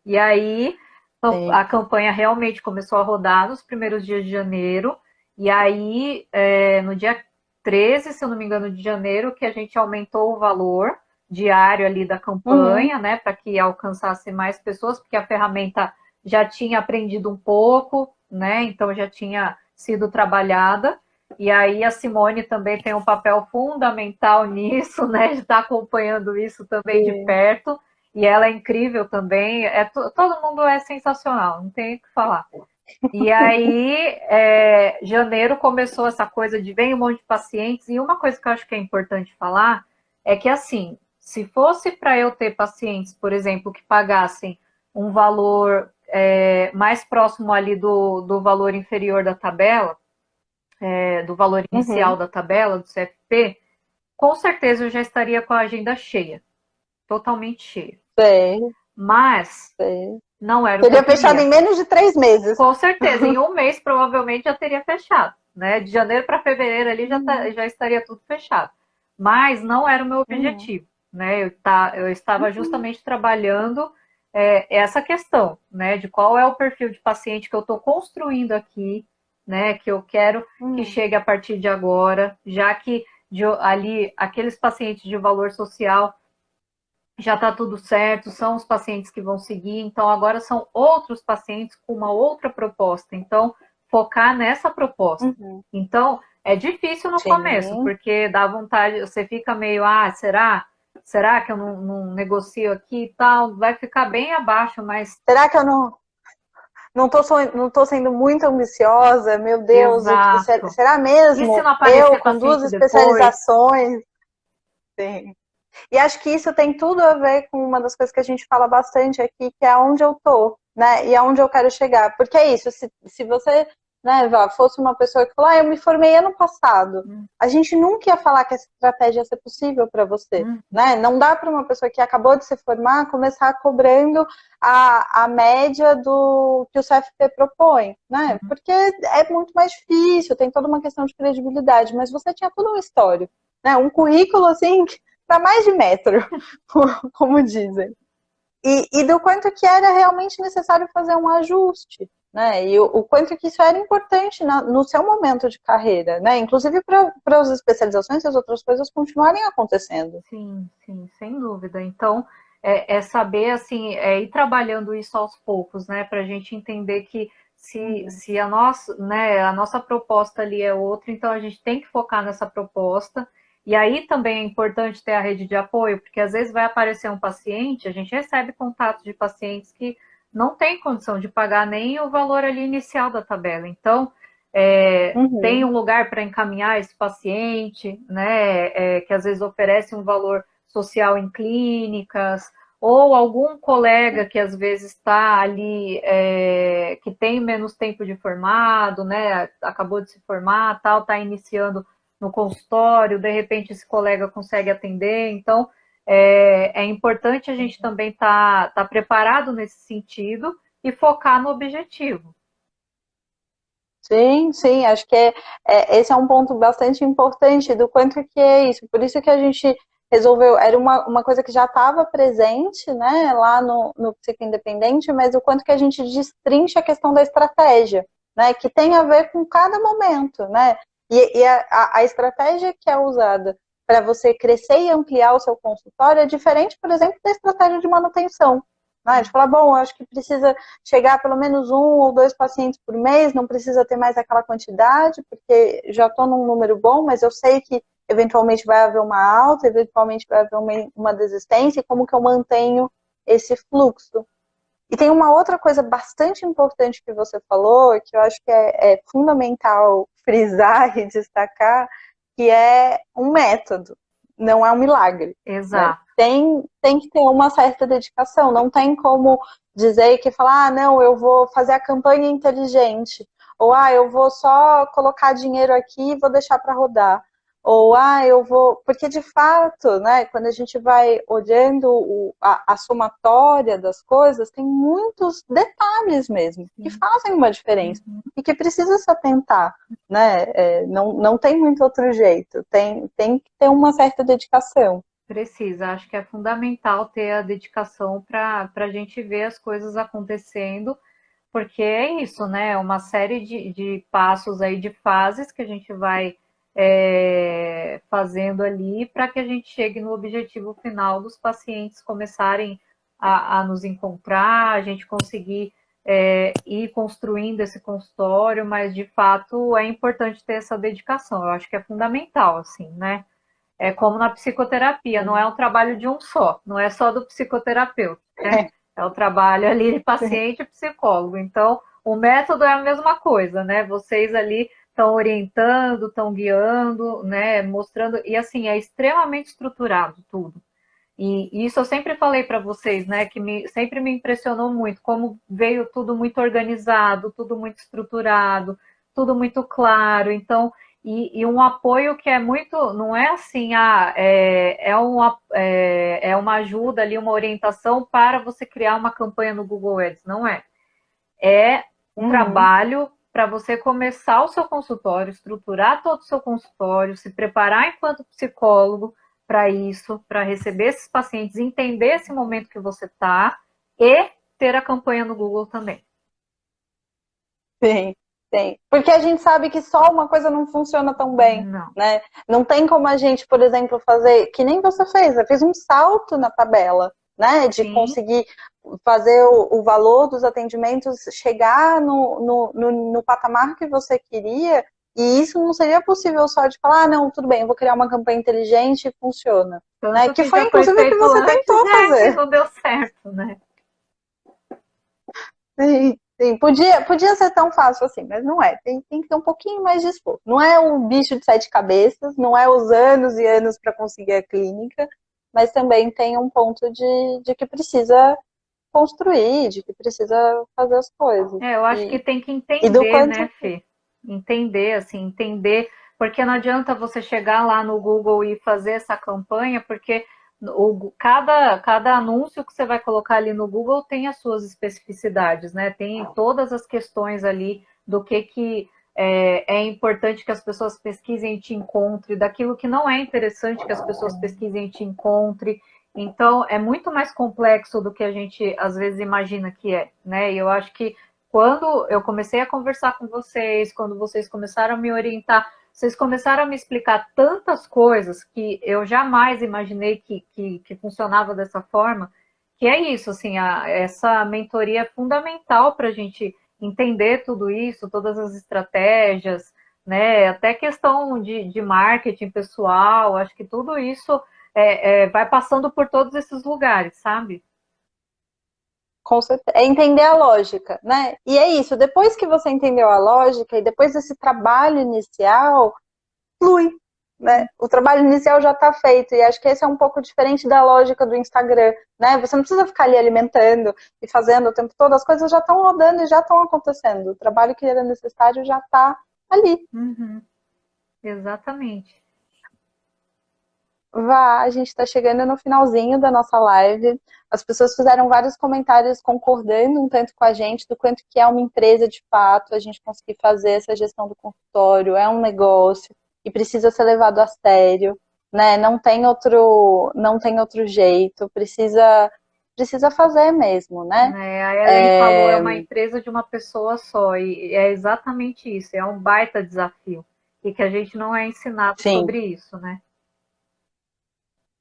E aí Sim. a campanha realmente começou a rodar nos primeiros dias de janeiro. E aí, no dia 13, se eu não me engano, de janeiro, que a gente aumentou o valor diário ali da Uhum. campanha, né, para que alcançasse mais pessoas, porque a ferramenta já tinha aprendido um pouco, né, então já tinha sido trabalhada. E aí a Simone também tem um papel fundamental nisso, né, de estar acompanhando isso também de Sim. perto. E ela é incrível também. Todo mundo é sensacional, não tem o que falar. E aí, janeiro começou essa coisa de vem um monte de pacientes. E uma coisa que eu acho que é importante falar é que, assim, se fosse para eu ter pacientes, por exemplo, que pagassem um valor mais próximo ali do valor inferior da tabela, do valor inicial Uhum. da tabela, do CFP, com certeza eu já estaria com a agenda cheia, totalmente cheia. Sei, Mas sei. não era o que eu Teria fechado em queria. menos de 3 meses. Com certeza, em um mês provavelmente já teria fechado. Né? De janeiro para fevereiro ali Uhum. já estaria tudo fechado. Mas não era o meu Uhum. objetivo. Né? Eu estava Uhum. justamente trabalhando essa questão, né, de qual é o perfil de paciente que eu estou construindo aqui, né, que eu quero que chegue a partir de agora, já que ali aqueles pacientes de valor social já está tudo certo, são os pacientes que vão seguir, então agora são outros pacientes com uma outra proposta, então focar nessa proposta. Então, é difícil no começo, porque dá vontade, você fica meio, será? Será que eu não negocio aqui e tal? Vai ficar bem abaixo, mas... Será que eu não tô sendo muito ambiciosa? Meu Deus, Exato. será E se mesmo? não Eu aparecer com duas paciente depois? especializações? Sim. E acho que isso tem tudo a ver com uma das coisas que a gente fala bastante aqui, que é onde eu tô, né? E aonde eu quero chegar. Porque é isso, se você, né, fosse uma pessoa que falou, eu me formei ano passado, a gente nunca ia falar que essa estratégia ia ser possível para você, né? Não dá para uma pessoa que acabou de se formar começar cobrando a média do que o CFP propõe, né? Porque é muito mais difícil, tem toda uma questão de credibilidade, mas você tinha todo um histórico, né? Um currículo assim para mais de metro, como dizem. E do quanto que era realmente necessário fazer um ajuste, né? E o quanto que isso era importante no seu momento de carreira, né? Inclusive para as especializações e as outras coisas continuarem acontecendo. Sim, sim, sem dúvida. Então, saber, assim, ir trabalhando isso aos poucos, né? Para a gente entender que se a nossa proposta ali é outra, então a gente tem que focar nessa proposta. E aí também é importante ter a rede de apoio, porque às vezes vai aparecer um paciente, a gente recebe contatos de pacientes que não têm condição de pagar nem o valor ali inicial da tabela. Então, tem um lugar para encaminhar esse paciente, né, que às vezes oferece um valor social em clínicas, ou algum colega que às vezes está ali, que tem menos tempo de formado, né, acabou de se formar, tal, está iniciando no consultório, de repente esse colega consegue atender, então é importante a gente também tá preparado nesse sentido e focar no objetivo. Sim, sim, acho que esse é um ponto bastante importante do quanto que é isso. Por isso que a gente resolveu, era uma coisa que já estava presente, né, lá no Psico Independente, mas o quanto que a gente destrincha a questão da estratégia, né, que tem a ver com cada momento, né, e a estratégia que é usada para você crescer e ampliar o seu consultório é diferente, por exemplo, da estratégia de manutenção. A gente fala, bom, acho que precisa chegar a pelo menos 1 ou 2 pacientes por mês, não precisa ter mais aquela quantidade, porque já estou num número bom, mas eu sei que eventualmente vai haver uma alta, eventualmente vai haver uma desistência, e como que eu mantenho esse fluxo. E tem uma outra coisa bastante importante que você falou, que eu acho que é fundamental frisar e destacar, que é um método, não é um milagre. Exato. Né? Tem que ter uma certa dedicação, não tem como dizer que falar, não, eu vou fazer a campanha inteligente, ou eu vou só colocar dinheiro aqui e vou deixar para rodar. Ou, eu vou... Porque, de fato, né, quando a gente vai olhando a somatória das coisas, tem muitos detalhes mesmo, que fazem uma diferença. E que precisa se atentar, né? Não tem muito outro jeito. Tem que ter uma certa dedicação. Precisa, acho que é fundamental ter a dedicação para a gente ver as coisas acontecendo, porque é isso, né? Uma série de passos aí, de fases que a gente vai fazendo ali para que a gente chegue no objetivo final dos pacientes começarem a nos encontrar, a gente conseguir ir construindo esse consultório, mas de fato é importante ter essa dedicação, eu acho que é fundamental, assim, né? É como na psicoterapia, não é um trabalho de um só, não é só do psicoterapeuta, né? É o trabalho ali de paciente e psicólogo. Então, o método é a mesma coisa, né? Vocês ali estão orientando, estão guiando, né? Mostrando, e assim, é extremamente estruturado tudo. E isso eu sempre falei para vocês, né? Que sempre me impressionou muito, como veio tudo muito organizado, tudo muito estruturado, tudo muito claro. Então, e um apoio que é muito, não é assim, é uma ajuda ali, uma orientação para você criar uma campanha no Google Ads, não é? É um trabalho para você começar o seu consultório, estruturar todo o seu consultório, se preparar enquanto psicólogo para isso, para receber esses pacientes, entender esse momento que você está e ter a campanha no Google também. Sim, sim. Porque a gente sabe que só uma coisa não funciona tão bem, Não. né? Não tem como a gente, por exemplo, fazer, que nem você fez um salto na tabela, né? De Sim. conseguir fazer o valor dos atendimentos chegar no patamar que você queria, e isso não seria possível só de falar, ah, não, tudo bem, eu vou criar uma campanha inteligente e funciona. Né? Tanto Que que foi, já foi inclusive, o que feito você antes, tentou que fazer. não deu certo, né? Sim, sim. Podia ser tão fácil assim, mas não é. Tem que ter um pouquinho mais de esforço. Não é um bicho de 7 cabeças, não é os anos e anos para conseguir a clínica, mas também tem um ponto de que precisa construir, de que precisa fazer as coisas. Eu acho que tem que E do entender, quanto. né, Fê? Entender, assim, entender, porque não adianta você chegar lá no Google e fazer essa campanha, porque cada anúncio que você vai colocar ali no Google tem as suas especificidades, né? Tem todas as questões ali do que é importante que as pessoas pesquisem e te encontrem, daquilo que não é interessante que as pessoas pesquisem e te encontrem. Então, é muito mais complexo do que a gente às vezes imagina que é, né? E eu acho que quando eu comecei a conversar com vocês, quando vocês começaram a me orientar, vocês começaram a me explicar tantas coisas que eu jamais imaginei que funcionava dessa forma, que é isso, assim, essa mentoria é fundamental para a gente entender tudo isso, todas as estratégias, né? Até questão de marketing pessoal, acho que tudo isso vai passando por todos esses lugares, sabe? Com certeza, é entender a lógica, né? E é isso, depois que você entendeu a lógica e depois desse trabalho inicial, flui, né? O trabalho inicial já está feito e acho que esse é um pouco diferente da lógica do Instagram, né? Você não precisa ficar ali alimentando e fazendo o tempo todo, as coisas já estão rodando e já estão acontecendo. O trabalho que era necessário já está ali. Uhum, exatamente. A gente está chegando no finalzinho da nossa live. As pessoas fizeram vários comentários concordando um tanto com a gente do quanto que é uma empresa de fato, a gente conseguir fazer essa gestão do consultório, é um negócio e precisa ser levado a sério, né? Não tem outro jeito, precisa fazer mesmo, né? A Ellen falou, é uma empresa de uma pessoa só, e é exatamente isso, é um baita desafio, e que a gente não é ensinado Sim, sobre isso, né?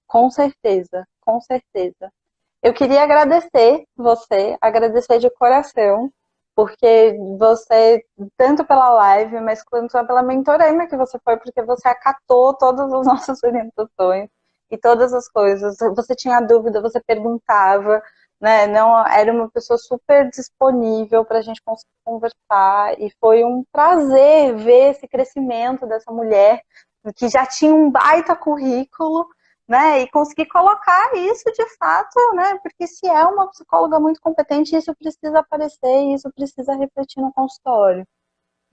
com certeza, com certeza. Eu queria agradecer você, agradecer de coração, porque você, tanto pela live, mas quanto pela mentoranda que você foi, porque você acatou todas as nossas orientações e todas as coisas. Você tinha dúvida, você perguntava, né? Não, era uma pessoa super disponível para a gente conseguir conversar e foi um prazer ver esse crescimento dessa mulher que já tinha um baita currículo, né, e conseguir colocar isso de fato, né, porque se é uma psicóloga muito competente, isso precisa aparecer e isso precisa refletir no consultório.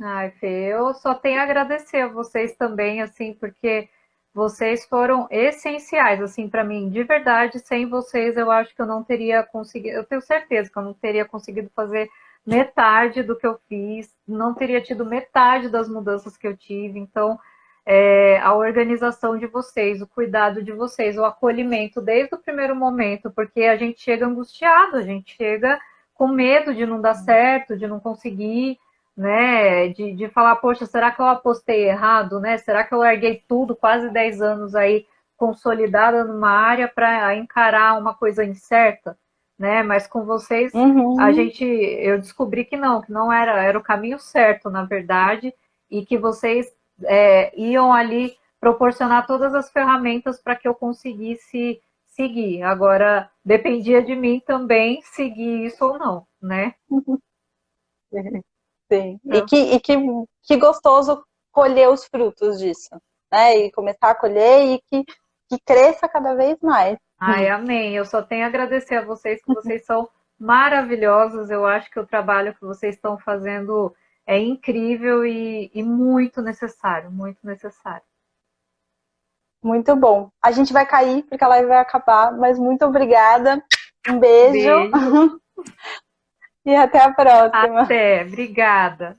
Ai, Fê, eu só tenho a agradecer a vocês também, assim, porque vocês foram essenciais, assim, para mim, de verdade, sem vocês eu acho que eu não teria conseguido, eu tenho certeza que eu não teria conseguido fazer metade do que eu fiz, não teria tido metade das mudanças que eu tive, então a organização de vocês, o cuidado de vocês, o acolhimento desde o primeiro momento, porque a gente chega angustiado, a gente chega com medo de não dar certo, de não conseguir, né? De falar, poxa, será que eu apostei errado, né? Será que eu larguei tudo, quase 10 anos aí consolidada numa área para encarar uma coisa incerta, né? Mas com vocês eu descobri que não era o caminho certo, na verdade, e que vocês iam ali proporcionar todas as ferramentas para que eu conseguisse seguir. Agora, dependia de mim também seguir isso ou não, né? Sim. Então, Que gostoso colher os frutos disso, né? E começar a colher e que cresça cada vez mais. ai, amém. Eu só tenho a agradecer a vocês, que vocês são maravilhosos. Eu acho que o trabalho que vocês estão fazendo é incrível e muito necessário, muito necessário. Muito bom. A gente vai cair porque a live vai acabar, mas muito obrigada. Um beijo Beijo. e até a próxima. Até. Obrigada.